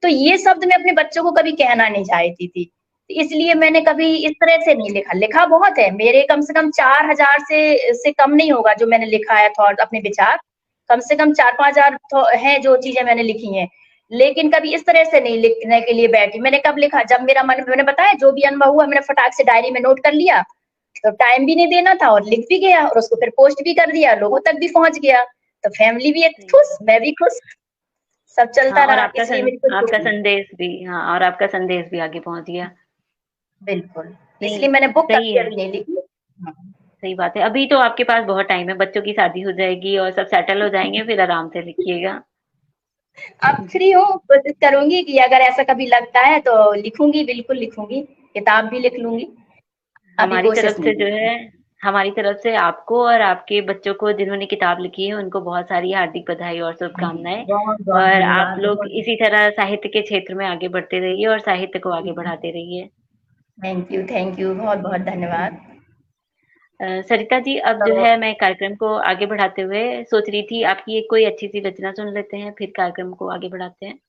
तो ये शब्द मैं अपने बच्चों को कभी कहना नहीं चाहती थी। इसलिए मैंने कभी इस तरह से नहीं लिखा। लिखा बहुत है मेरे, कम से कम 4000 से कम नहीं होगा जो मैंने लिखा है थॉट, अपने विचार। कम से कम 4-5 हजार है जो चीजें मैंने लिखी हैं। लेकिन कभी इस तरह से नहीं लिखने के लिए बैठी। मैंने कब लिखा, जब मेरा मन, मैंने बताया जो भी अनुभव हुआ मैंने फटाक से डायरी में नोट कर लिया। तो टाइम भी नहीं देना था और लिख भी गया, और उसको फिर पोस्ट भी कर दिया, लोगों तक भी पहुंच गया। तो फैमिली भी एक खुश, मैं भी खुश, सब हाँ, चलता और रहा, इसलिए मेरी कोई दुख आपका नहीं। संदेश भी, हाँ, और आपका संदेश भी आगे पहुंच गया। बिल्कुल, नहीं, इसलिए मैंने बुक सही कभी है, अभी नहीं लिखी। हाँ। सही बात है। अभी तो आपके पास बहुत टाइम है, बच्चों की शादी हो जाएगी और सब सेटल हो जाएंगे, फिर आराम से लिखिएगा। अब फ्री हूँ, कोशिश करूंगी कि अगर ऐसा कभी लगता है तो लिखूंगी, बिल्कुल लिखूंगी, किताब भी लिख लूंगी। अभी हमारी कोशिश तरफ से नहीं जो है। है हमारी तरफ से आपको और आपके बच्चों को जिन्होंने किताब लिखी है उनको बहुत सारी हार्दिक बधाई और शुभकामनाएं। बहुत बहुत और आप धन्यवाद, लोग बहुत। इसी तरह साहित्य के क्षेत्र में आगे बढ़ते रहिए और साहित्य को आगे बढ़ाते रहिए। थैंक यू, बहुत बहुत धन्यवाद। सरिता जी, अब जो तो है मैं कार्यक्रम को आगे बढ़ाते हुए सोच रही थी आपकी एक कोई अच्छी सी रचना सुन लेते हैं, फिर कार्यक्रम को आगे बढ़ाते हैं।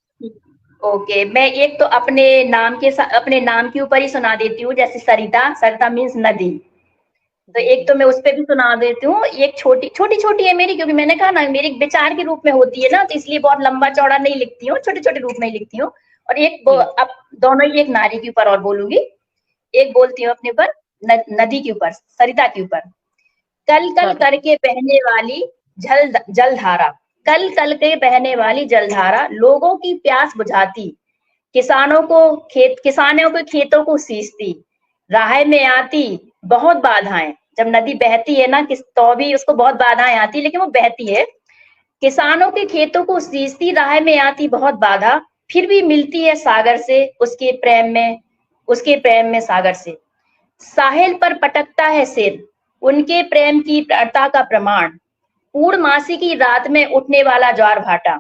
ओके, मैं एक तो अपने नाम के अपने नाम के ऊपर ही सुना देती हूँ, जैसे सरिता, सरिता मीन्स नदी। तो जी, एक जी। तो मैं उस पे भी सुना देती हूँ। एक छोटी छोटी छोटी है मेरी, क्योंकि मैंने कहा ना मेरी विचार के रूप में होती है ना, तो इसलिए बहुत लंबा चौड़ा नहीं लिखती हूँ, छोटे छोटे रूप में ही लिखती हूँ। और एक जी, अब दोनों ही एक नारी के ऊपर और बोलूंगी। एक बोलती हूँ अपने ऊपर, नदी के ऊपर, सरिता के ऊपर। कल कल चलो। करके बहने वाली जलधारा, कल कल के बहने वाली जलधारा लोगों की प्यास बुझाती, किसानों के खेतों को सींचती, राह में आती बहुत बाधाएं। जब नदी बहती है ना, किस तो भी उसको बहुत बाधाएं आती, लेकिन वो बहती है। किसानों के खेतों को सींचती, राह में आती बहुत बाधा, फिर भी मिलती है सागर से, उसके प्रेम में सागर से। साहिल पर पटकता है सिर, उनके प्रेम की प्रता का प्रमाण। पूर्णमासी की रात में उठने वाला ज्वार भाटा।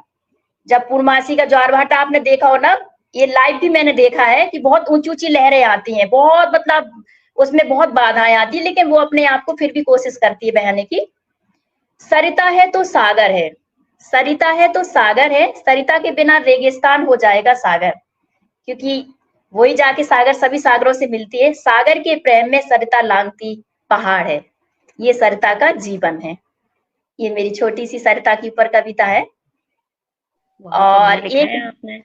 जब पूर्णमासी का ज्वार भाटा आपने देखा हो ना, ये लाइव भी मैंने देखा है कि बहुत ऊंची ऊंची लहरें आती हैं, बहुत मतलब उसमें बहुत बाधाएं आती है, लेकिन वो अपने आप को फिर भी कोशिश करती है बहाने की। सरिता है तो सागर है, सरिता है तो सागर है, सरिता के बिना रेगिस्तान हो जाएगा सागर, क्योंकि वही जाके सागर सभी सागरों से मिलती है। सागर के प्रेम में सरिता लांघती पहाड़ है, ये सरिता का जीवन है। ये मेरी छोटी सी सरिता के ऊपर कविता है। बहुत बढ़िया और लिखा एक है आपने।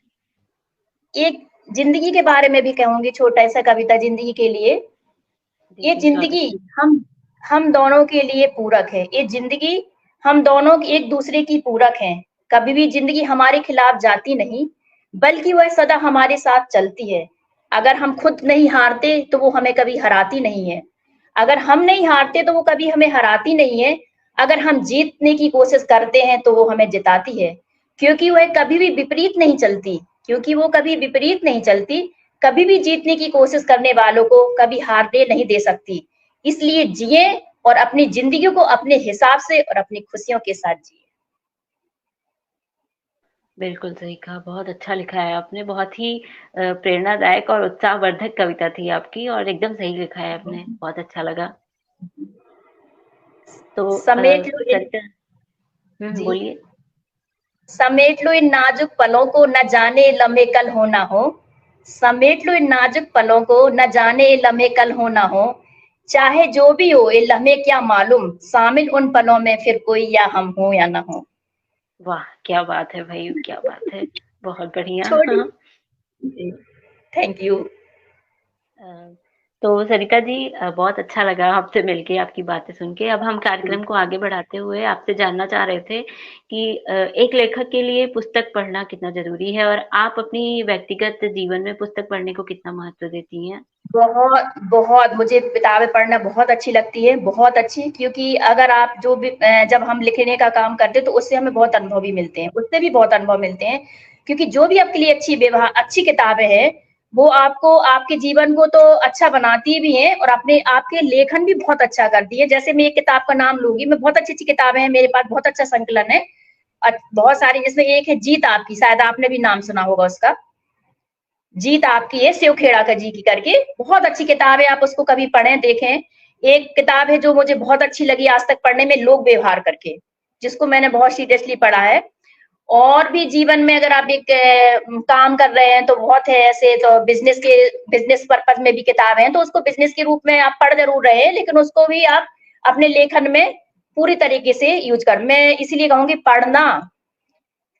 एक जिंदगी के बारे में भी कहूंगी, छोटा सा कविता जिंदगी के लिए। जी ये जी, जिंदगी स्वागत है। हम दोनों के लिए पूरक है, ये जिंदगी हम दोनों की एक दूसरे की पूरक है। कभी भी जिंदगी हमारे खिलाफ जाती नहीं, बल्कि वह सदा हमारे साथ चलती है। अगर हम खुद नहीं हारते तो वो हमें कभी हराती नहीं है, अगर हम नहीं हारते तो वो कभी हमें हराती नहीं है, अगर हम जीतने की कोशिश करते हैं तो वो हमें जिताती है। क्योंकि वह कभी भी विपरीत नहीं चलती, क्योंकि वो कभी विपरीत नहीं चलती, कभी भी जीतने की कोशिश करने वालों को कभी हारने नहीं दे सकती। इसलिए जिए और अपनी जिंदगी को अपने हिसाब से और अपनी खुशियों के साथ जिए। बिल्कुल सही कहा, बहुत अच्छा लिखा है आपने, बहुत ही प्रेरणादायक और उत्साहवर्धक कविता थी आपकी और एकदम सही लिखा है आपने, बहुत अच्छा लगा। तो समेट लो इन सरिता। जी बोलिए। समेट लो इन नाजुक पलों को, न जाने लम्हे कल हो ना हो। समेट लो इन नाजुक पलों को, न जाने ये लम्हे कल हो ना हो। चाहे जो भी हो ये लम्हे क्या मालूम, शामिल उन पलों में फिर कोई या हम हो या ना हो। वाह! क्या बात है भई, क्या बात है। बहुत बढ़िया। छोटी थैंक यू। अ, तो सरिता जी, बहुत अच्छा लगा आपसे मिलके, आपकी बातें सुन के। अब हम कार्यक्रम को आगे बढ़ाते हुए आपसे जानना चाह रहे थे कि एक लेखक के लिए पुस्तक पढ़ना कितना ज़रूरी है और आप अपनी व्यक्तिगत जीवन में पुस्तक पढ़ने को कितना महत्व देती हैं? बहुत बहुत मुझे किताबें पढ़ना बहुत अच्छी लगती है, बहुत अच्छी, क्योंकि अगर आप जो भी जब हम लिखने का काम करते हैं तो उससे हमें बहुत अनुभव भी मिलते हैं, उससे भी बहुत अनुभव मिलते हैं। क्योंकि जो भी आपके लिए अच्छी किताबें हैं, वो आपको आपके जीवन को तो अच्छा बनाती भी हैं और अपने आपके लेखन भी बहुत अच्छा करती है। जैसे मैं एक किताब का नाम लूंगी, मैं बहुत अच्छी-अच्छी किताबें हैं मेरे पास, बहुत अच्छा संकलन है। बहुत सारी, जिसमें एक है जीत आपकी, शायद आपने भी नाम सुना होगा उसका। जीत आपकी है, शिव खेड़ा का जी की करके, बहुत अच्छी किताब है, आप उसको कभी पढ़ें देखें। एक किताब है जो मुझे बहुत अच्छी लगी आज तक पढ़ने में, लोक व्यवहार करके, जिसको मैंने बहुत सीरियसली पढ़ा है। और भी जीवन में अगर आप एक काम कर रहे हैं तो बहुत है ऐसे, तो बिजनेस पर्पज में भी किताब है, तो उसको बिजनेस के रूप में आप पढ़ जरूर रहे हैं, लेकिन उसको भी आप अपने लेखन में पूरी तरीके से यूज कर। मैं इसीलिए कहूंगी पढ़ना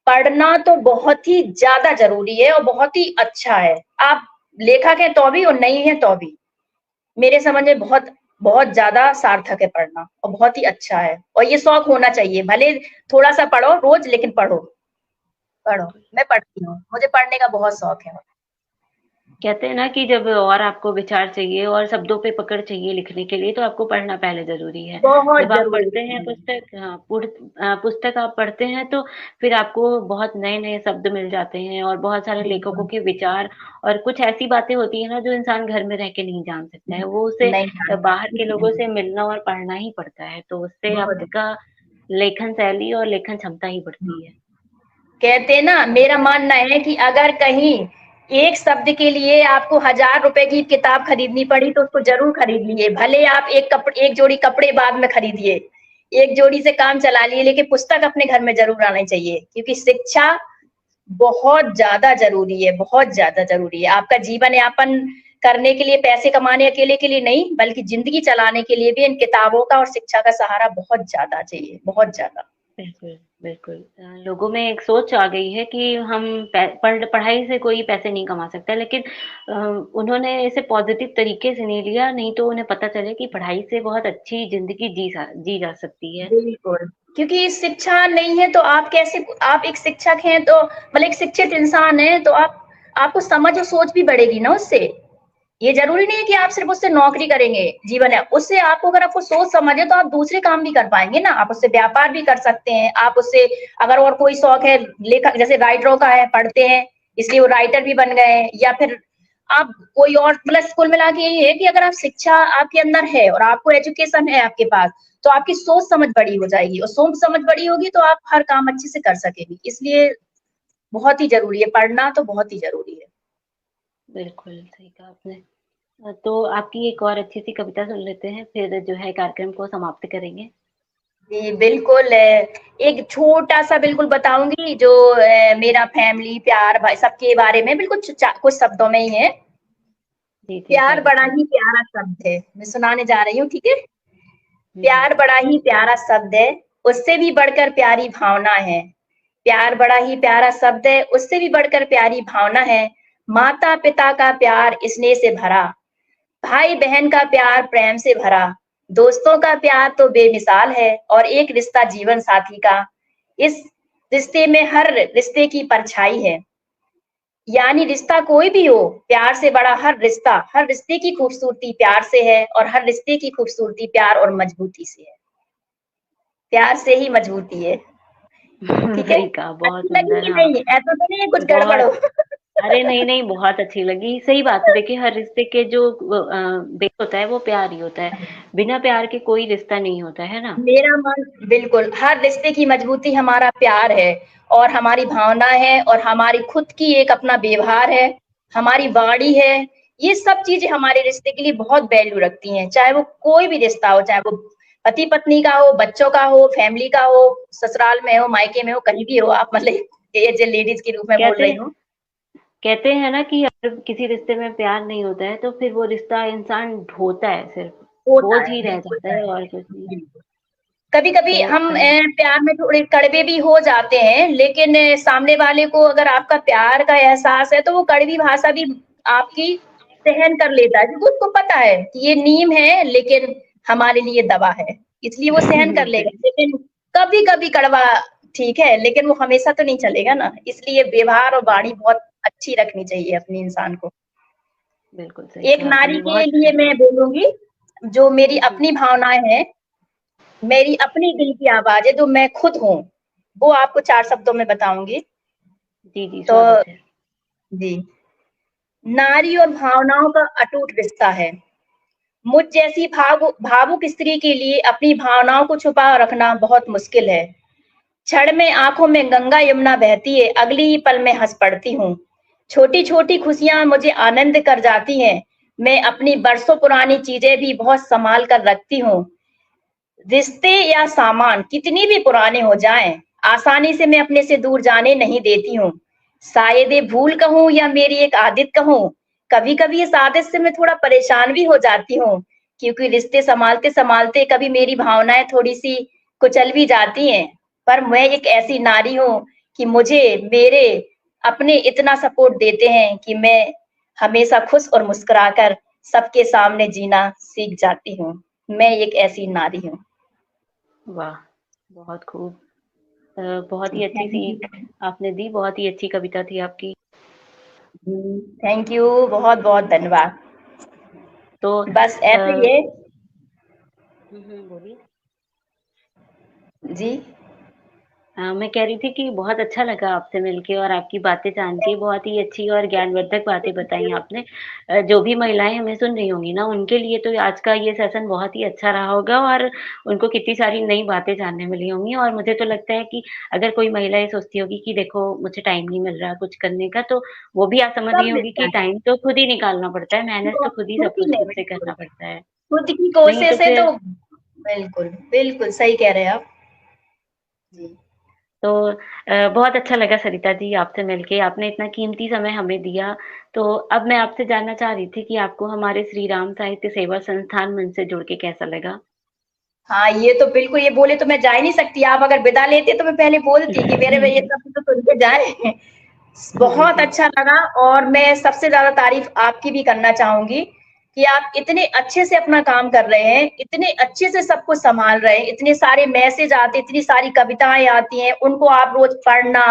पढ़ना तो बहुत ही ज्यादा जरूरी है और बहुत ही अच्छा है। आप लेखक हैं तो भी और नहीं है तो भी, मेरे समझ में बहुत बहुत ज्यादा सार्थक है पढ़ना, और बहुत ही अच्छा है, और ये शौक होना चाहिए। भले थोड़ा सा पढ़ो रोज, लेकिन पढ़ो। पढ़ो, बिल्कुल। मैं पढ़ती हूँ, मुझे पढ़ने का बहुत शौक है। कहते हैं ना कि जब और आपको विचार चाहिए और शब्दों पे पकड़ चाहिए लिखने के लिए, तो आपको पढ़ना पहले ज़रूरी है। बहुत जब आप जरूरी पढ़ते हैं है। पुस्तक, हाँ, पुस्तक आप पढ़ते हैं तो फिर आपको बहुत नए-नए शब्द मिल जाते हैं और बहुत सारे लेखकों बिल्कुल, के विचार और कुछ ऐसी बातें होती हैं ना जो इंसान घर में रह के नहीं जान सकता है। वो उसे नहीं जानता। बाहर के लोगों से मिलना और पढ़ना ही पड़ता है, तो उससे बहुत आपका लेखन शैली और लेखन क्षमता ही बढ़ती है। कहते ना, मेरा मानना है कि अगर कहीं एक शब्द के लिए आपको 1000 रुपए की किताब खरीदनी पड़ी तो उसको जरूर खरीद लिए। भले आप एक जोड़ी कपड़े बाद में खरीदिए, एक जोड़ी से काम चला लिए, लेकिन पुस्तक अपने घर में जरूर आनी चाहिए, क्योंकि शिक्षा बहुत ज्यादा जरूरी है, बहुत ज्यादा जरूरी है। आपका जीवन यापन करने के लिए, पैसे कमाने अकेले के लिए नहीं, बल्कि जिंदगी चलाने के लिए भी इन किताबों का और शिक्षा का सहारा बहुत ज्यादा चाहिए, बहुत ज्यादा। बिल्कुल, बिल्कुल। लोगों में एक सोच आ गई है कि हम पढ़ाई से कोई पैसे नहीं कमा सकता, लेकिन अ, उन्होंने इसे पॉजिटिव तरीके से नहीं लिया, नहीं तो उन्हें पता चले कि पढ़ाई से बहुत अच्छी जिंदगी जी जा सकती है। बिल्कुल, क्योंकि शिक्षा नहीं है तो आप कैसे, आप एक शिक्षक हैं तो मतलब एक शिक्षित इंसान है तो आपको समझ और सोच भी बढ़ेगी ना उससे। ये जरूरी नहीं है कि आप सिर्फ उससे नौकरी करेंगे जीवन है, उससे आपको, अगर आपको सोच समझ है तो आप दूसरे काम भी कर पाएंगे ना, आप उससे व्यापार भी कर सकते हैं। आप उससे, अगर और कोई शौक है, लेखक जैसे राइटरों का है, पढ़ते हैं इसलिए वो राइटर भी बन गए हैं, या फिर आप कोई और, मतलब कुल मिला के यही है कि अगर आप शिक्षा आपके अंदर है और आपको एजुकेशन है आपके पास, तो आपकी सोच समझ बड़ी हो जाएगी, और सोच समझ बड़ी होगी तो आप हर काम अच्छे से कर सकेंगे। इसलिए बहुत ही जरूरी है, पढ़ना तो बहुत ही जरूरी है। बिल्कुल, सही कहा आपने। तो आपकी एक और अच्छी-सी कविता सुन लेते हैं, फिर जो है कार्यक्रम को समाप्त करेंगे। जी, बिल्कुल एक छोटा-सा बिल्कुल बताऊँगी जो मेरा फैमिली, प्यार भाई सबके बारे में बिल्कुल कुछ शब्दों में ही है। जी, जी, प्यार स्वागत बड़ा है। ही प्यारा शब्द है। मैं सुनाने जा रही हूँ, ठीक है? हुँ, हुँ। प्यार बड़ा ही प्यारा शब्द है, उससे भी बढ़कर प्यारी भावना है। प्यार बड़ा ही प्यारा शब्द है, उससे भी बढ़कर प्यारी भावना है। माता-पिता का प्यार स्नेह से भरा, भाई-बहन का प्यार प्रेम से भरा, दोस्तों का प्यार तो बेमिसाल है और एक रिश्ता जीवन साथी का। इस रिश्ते में हर रिश्ते की परछाई है। यानी रिश्ता कोई भी हो, प्यार से बड़ा हर रिश्ते की खूबसूरती प्यार से है और हर रिश्ते की खूबसूरती प्यार और मजबूती से है। प्यार से ही मजबूती है। ठीक है? सही कहा, बहुत अच्छी लगी सुंदर, कि हाँ। नहीं? ऐसा तो नहीं है कुछ गड़बड़ बहुत हो? अरे नहीं, नहीं, बहुत अच्छी लगी। सही बात है, देखिए हर रिश्ते के जो बेस होता है वो प्यार ही होता है। बिना प्यार के कोई रिश्ता नहीं होता, है ना? मेरा मन बिल्कुल, हर रिश्ते की मजबूती हमारा प्यार है और हमारी भावना है और हमारी खुद की एक अपना व्यवहार है, हमारी वाणी है। ये सब चीज़ें हमारे रिश्ते के लिए बहुत वैल्यू रखती हैं, चाहे वो कोई भी रिश्ता हो, चाहे वो पति-पत्नी का हो, बच्चों का हो, फैमिली का हो, ससुराल में हो, मायके में हो, कहीं भी हो आप मतलब एज ए लेडीज़ के रूप में बोल कहते रही हूँ। कहते हैं ना कि अगर किसी रिश्ते में प्यार नहीं होता है, तो फिर वो रिश्ता इंसान ढोता है सिर्फ़, होता बोझ है, ही रह बिल्कुल जाता है और कुछ नहीं। बिल्कुल। कभी-कभी तो हम प्यार में थोड़े कड़वे भी हो जाते हैं, लेकिन सामने वाले को अगर आपका प्यार का एहसास है, तो वो कड़वी भाषा भी आपकी सहन कर लेता है, क्योंकि उसको पता है कि ये नीम है, लेकिन हमारे लिए दवा है, इसलिए वो सहन कर लेगा। सही, लेकिन कभी-कभी कड़वा ठीक है, लेकिन वो हमेशा तो नहीं चलेगा ना, इसलिए व्यवहार और वाणी बहुत अच्छी रखनी चाहिए अपने इंसान को। बिल्कुल सही एक कहा नारी आपने, के बहुत लिए मैं बोलूँगी, जो मेरी हुँ, हुँ। अपनी भावनाएँ हैं, मेरी अपनी दिल की आवाज़ है जो मैं खुद हूँ, वो आपको 4 शब्दों में बताऊँगी। जी, जी, तो स्वागत है। जी, नारी और भावनाओं का अटूट रिश्ता है। मुझ जैसी भावुक स्त्री के लिए अपनी भावनाओं को छुपा रखना बहुत मुश्किल है। क्षण में आँखों में गंगा यमुना बहती है, अगली ही पल में हँस पड़ती हूँ। छोटी-छोटी खुशियाँ मुझे आनंद कर जाती हैं। मैं अपनी बरसों पुरानी चीज़ें भी बहुत सँभाल कर रखती हूँ। रिश्ते या सामान कितनी भी पुराने हो जाएं, आसानी से मैं अपने से दूर जाने नहीं देती हूँ। शायद ये भूल कहूँ या मेरी एक आदत कहूँ, कभी-कभी इस आदत से मैं थोड़ा परेशान भी हो जाती हूँ, क्योंकि रिश्ते संभालते-संभालते कभी मेरी भावनाएँ थोड़ी-सी कुचल भी जाती हैं। पर मैं एक ऐसी नारी हूँ कि मुझे मेरे अपने इतना सपोर्ट देते हैं कि मैं हमेशा खुश और मुस्कुराकर सबके सामने जीना सीख जाती हूँ। मैं एक ऐसी नारी हूँ। वाह! बहुत खूब। बहुत जी, ही अच्छी थैंक सीख यू। आपने दी, बहुत ही अच्छी कविता थी आपकी। जी, थैंक यू, बहुत-बहुत धन्यवाद। तो बस ऐसे ही है। हुँ, हुँ, बोलिए। जी, मैं कह रही थी कि बहुत अच्छा लगा आपसे मिलके और आपकी बातें जान के, बहुत ही अच्छी और ज्ञानवर्धक बातें थैंक बताई यू। आपने। जो भी महिलाएँ हमें सुन रही होंगी ना, उनके लिए तो आज का ये सेशन बहुत ही अच्छा रहा होगा और उनको कितनी सारी नई बातें जानने मिली होंगी और मुझे तो लगता है कि अगर कोई महिला ये सोचती होगी कि देखो मुझे टाइम नहीं मिल रहा कुछ करने का, तो वो भी आज समझ सब गई होगी मिलता कि है, टाइम तो खुद ही निकालना पड़ता है, मेहनत वो तो खुद ही खुद सब ही कुछ नहीं खुद से बिल्कुल, करना पड़ता है। खुद की नहीं तो कोशिश है फिर तो बिल्कुल, बिल्कुल सही कह रहे हैं आप। जी, तो बहुत अच्छा लगा सरिता जी आपसे मिलके, आपने इतना कीमती समय हमें दिया। तो अब मैं आपसे जानना चाह रही थी कि आपको हमारे श्री राम साहित्य सेवा संस्थान मंच से जुड़ के कैसा लगा? हाँ, ये तो बिल्कुल ये बोले तो मैं जा ही नहीं सकती, आप अगर विदा लेते तो मैं पहले बोलती कि मेरे में ये सब तो सुन के जाए। जी, बहुत जी। अच्छा लगा और मैं सबसे ज़्यादा तारीफ़ आपकी भी करना चाहूँगी कि आप इतने अच्छे से अपना काम कर रहे हैं, इतने अच्छे से सब कुछ सँभाल रहे हैं, इतने सारे मैसेज आते हैं, इतनी सारी कविताएँ आती हैं, उनको आप रोज़ पढ़ना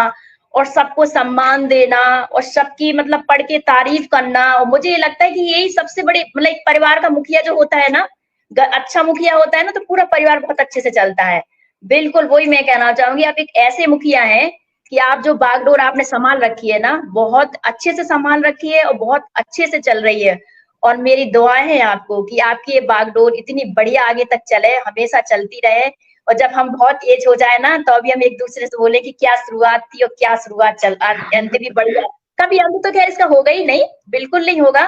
और सबको सम्मान देना और सबकी मतलब पढ़ के तारीफ़ करना और मुझे ये लगता है कि यही सबसे बड़े मतलब एक परिवार का मुखिया जो होता है ना, अच्छा मुखिया होता है ना, तो पूरा परिवार बहुत अच्छे से चलता है। बिल्कुल, वही मैं कहना चाहूँगी, आप एक ऐसे मुखिया हैं कि आप जो बागडोर आपने सँभाल रखी है ना, बहुत अच्छे से सँभाल रखी है और बहुत अच्छे से चल रही है। और मेरी दुआएँ हैं आपको कि आपकी ये बागडोर इतनी बढ़िया आगे तक चले, हमेशा चलती रहे और जब हम बहुत एज हो जाए ना, तो अभी हम एक-दूसरे से बोले कि क्या शुरुआत थी और क्या शुरुआत चल आज अंत भी बढ़िया कभी अंत तो खैर इसका होगा ही नहीं, बिल्कुल नहीं होगा,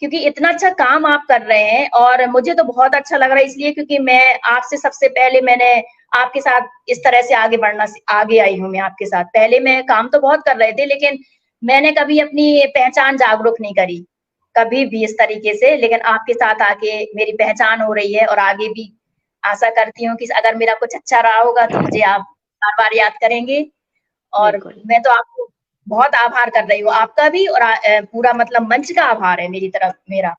क्योंकि इतना अच्छा काम आप कर रहे हैं और मुझे तो बहुत अच्छा लग रहा है, इसलिए क्योंकि मैं आपसे सबसे पहले मैंने आपके साथ इस तरह से आगे आई हूँ मैं आपके साथ। पहले मैं काम तो बहुत कर रहे थे, लेकिन मैंने कभी अपनी पहचान जागरूक नहीं करी, कभी भी इस तरीके से। लेकिन आपके साथ आके मेरी पहचान हो रही है और आगे भी आशा करती हूँ कि अगर मेरा कुछ अच्छा रहा होगा तो मुझे आप बार-बार याद करेंगे। और बिल्कुल। मैं तो आपको बहुत आभार कर रही हूँ, आपका भी और पूरा मतलब मंच का आभार है मेरी तरफ मेरा,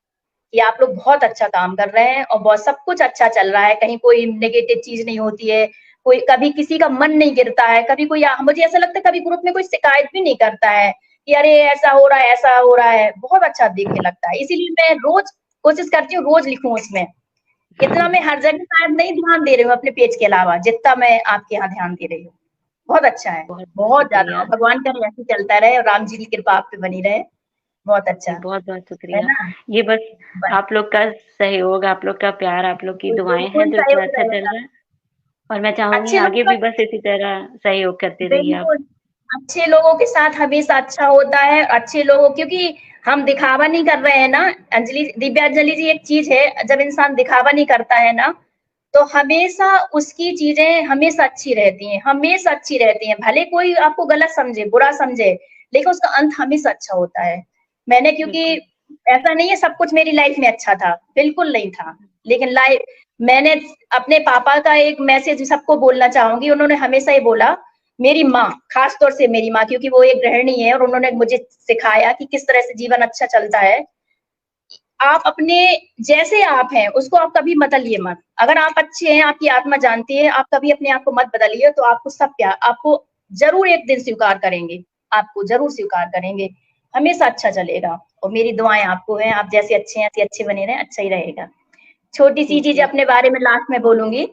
कि आप लोग बहुत अच्छा काम कर रहे हैं और बहुत सब कुछ अच्छा चल रहा है, कहीं कोई नेगेटिव चीज़ नहीं होती है, कोई कभी किसी का मन नहीं गिरता है, कभी कोई मुझे ऐसा लगता है कभी ग्रुप में कोई शिकायत भी नहीं करता है, कि अरे ऐसा हो रहा है, ऐसा हो रहा है, बहुत अच्छा देख के लगता है। इसीलिए मैं रोज़ कोशिश करती हूँ रोज़ लिखूँ उसमें। इतना मैं हर जगह शायद नहीं ध्यान दे रही हूँ अपने पेज के अलावा, जितना मैं आपके यहाँ ध्यान दे रही हूँ। बहुत अच्छा है, बहुत-बहुत बहुत ज़्यादा, और शुक्रिया। भगवान करे ऐसे ही चलता रहे और राम जी की कृपा आप पे बनी रहे। बहुत अच्छा, जी, बहुत-बहुत है शुक्रिया। ना? ये बस बस आप लोग का सहयोग, आप लोग का प्यार, आप लोग की दुआएँ हैं बिल्कुल जो इतना सहयोग अच्छा चल रहेगा। रहा है और मैं चाहूँगी अच्छे लोगों आगे का भी बस इसी तरह सहयोग करते रहिए आप। बिल्कुल, अच्छे लोगों के साथ हमेशा अच्छा होता है, अच्छे लोगों क्योंकि हम दिखावा नहीं कर रहे हैं ना, दिव्यांजलि जी एक चीज़ है, जब इंसान दिखावा नहीं करता है ना, तो हमेशा उसकी चीज़ें हमेशा अच्छी रहती हैं। भले कोई आपको गलत समझे, बुरा समझे, लेकिन उसका अंत हमेशा अच्छा होता है। मैंने क्योंकि बिल्कुल। ऐसा नहीं है सब कुछ मेरी लाइफ में अच्छा था, बिल्कुल नहीं था। लेकिन मैंने अपने पापा का एक मैसेज सबको बोलना चाहूँगी, उन्होंने हमेशा ये बोला, मेरी माँ, खास तौर से मेरी माँ क्योंकि वो एक गृहिणी है और उन्होंने मुझे सिखाया कि किस तरह से जीवन अच्छा चलता है। आप अपने जैसे आप हैं, उसको आप कभी बदलिए मत। अगर आप अच्छे हैं, आपकी आत्मा जानती है, आप कभी अपने आप को मत बदलिए, तो आपको सब प्यार आपको ज़रूर एक दिन स्वीकार करेंगे, आपको ज़रूर स्वीकार करेंगे। हमेशा अच्छा चलेगा और मेरी दुआएँ आपको हैं, आप जैसे अच्छे हैं, ऐसे अच्छे बने रहें, अच्छा ही रहेगा। छोटी-सी चीज़ जी। अपने बारे में लास्ट में बोलूँगी।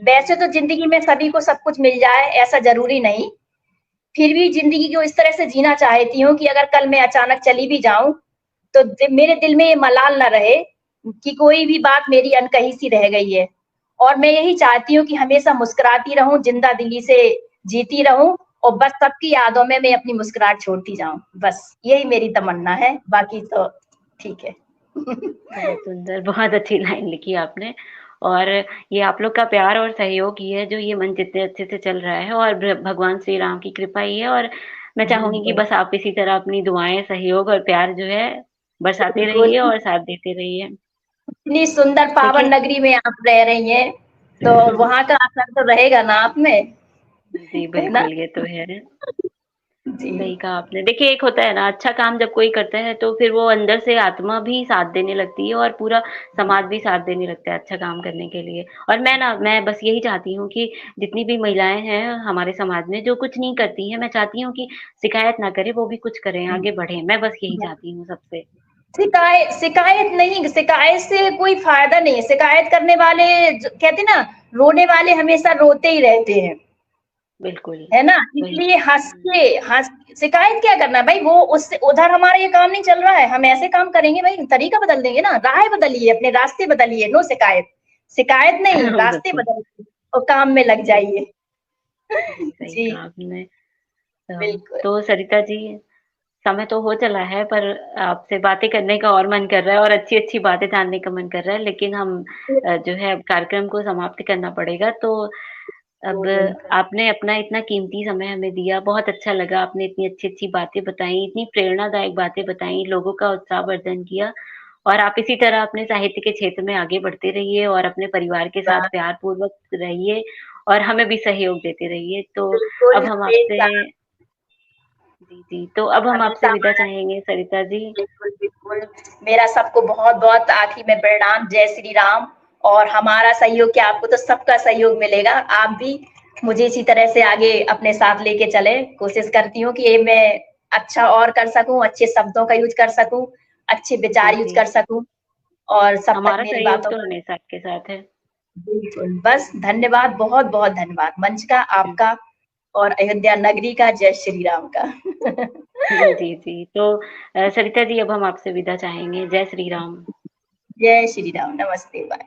वैसे तो ज़िंदगी में सभी को सब कुछ मिल जाए, ऐसा ज़रूरी नहीं। फिर भी ज़िंदगी को इस तरह से जीना चाहती हूँ कि अगर कल मैं अचानक चली भी जाऊँ, तो मेरे दिल में ये मलाल ना रहे कि कोई भी बात मेरी अनकही सी रह गई है। और मैं यही चाहती हूँ कि हमेशा मुस्कुराती रहूँ, जिंदा दिली से जीती रहूँ और बस सबकी यादों में मैं अपनी मुस्कुराहट छोड़ती जाऊँ। बस यही मेरी तमन्ना है, बाकी तो ठीक है। बहुत सुंदर, बहुत अच्छी लाइन लिखी आपने और ये आप लोग का प्यार और सहयोग ही है जो ये मंच इतने अच्छे से चल रहा है और भगवान श्री राम की कृपा ही है और मैं चाहूँगी कि बिल्कुल, बस आप इसी तरह अपनी दुआएँ, सहयोग और प्यार जो है बरसाते बिल्कुल। रहिए और साथ देते रहिए। इतनी सुंदर पावन देखिए नगरी में आप रह रही हैं, तो वहाँ का असर तो रहेगा ना आप में, जी, है ना? बिल्कुल ये तो है। जी। सही कहा आपने। देखिए एक होता है ना अच्छा काम जब कोई करता है तो फिर वो अंदर से आत्मा भी साथ देने लगती है और पूरा समाज भी साथ देने लगता है अच्छा काम करने के लिए। और मैं बस यही चाहती हूँ कि जितनी भी महिलाएँ हैं हमारे समाज में जो कुछ नहीं करती हैं, मैं चाहती हूँ कि शिकायत ना करें, वो भी कुछ करें, आगे बढ़ें। मैं बस यही चाहती हूँ सबसे। शिकायत नहीं, शिकायत से कोई फायदा नहीं है। शिकायत करने वाले कहते हैं ना, रोने वाले हमेशा रोते ही रहते हैं, बिल्कुल, है ना? वही। इसलिए हंस शिकायत क्या करना है भाई, वो उससे उधर हमारा ये काम नहीं चल रहा है, हम ऐसे काम करेंगे भाई, तरीका बदल देंगे ना, राह बदलिए, अपने रास्ते बदलिए, नो शिकायत। शिकायत नहीं, रास्ते बिल्कुल। बदलिए और काम में लग जी, जाइए। जी, सही जी, कहा आपने। बिल्कुल। तो सरिता जी समय तो हो चला है पर आपसे बातें करने का और मन कर रहा है और अच्छी-अच्छी बातें जानने का मन कर रहा है लेकिन हम जो है अब कार्यक्रम को समाप्त करना पड़ेगा तो अब बिल्कुल, बिल्कुल। आपने अपना इतना कीमती समय हमें दिया, बहुत अच्छा लगा आपने इतनी अच्छी-अच्छी बातें बताई, इतनी प्रेरणादायक बातें बताई, लोगों का उत्साहवर्धन किया और आप इसी तरह अपने साहित्य के क्षेत्र में आगे बढ़ते रहिए और अपने परिवार के साथ धन्यवाद। प्यार पूर्वक रहिए और हमें भी सहयोग देते रहिए। तो बिल्कुल, अब हम आपसे हमेशा जी, तो अब हम आपसे हमेशा विदा हमारा चाहेंगे सरिता जी। बिल्कुल, बिल्कुल। मेरा सबको बहुत-बहुत आखिरी में प्रणाम, जय श्री राम और हमारा सहयोग क्या आपको तो सबका सहयोग मिलेगा। आप भी मुझे इसी तरह से आगे अपने साथ लेके चलें। कोशिश करती हूँ कि ये मैं अच्छा और कर सकूँ, अच्छे शब्दों का यूज़ कर सकूँ, अच्छे जी, विचार यूज़ जी। कर सकूँ और सब तक हमारा मेरी सहयोग बातों तो का हमेशा आपके साथ है। बिल्कुल, बस धन्यवाद, बहुत-बहुत धन्यवाद मंच का, आपका और अयोध्या नगरी का, जय श्री राम का। जी, जी। तो सरिता जी अब हम आपसे विदा चाहेंगे। जय श्री राम। जय श्री राम, नमस्ते, बाय।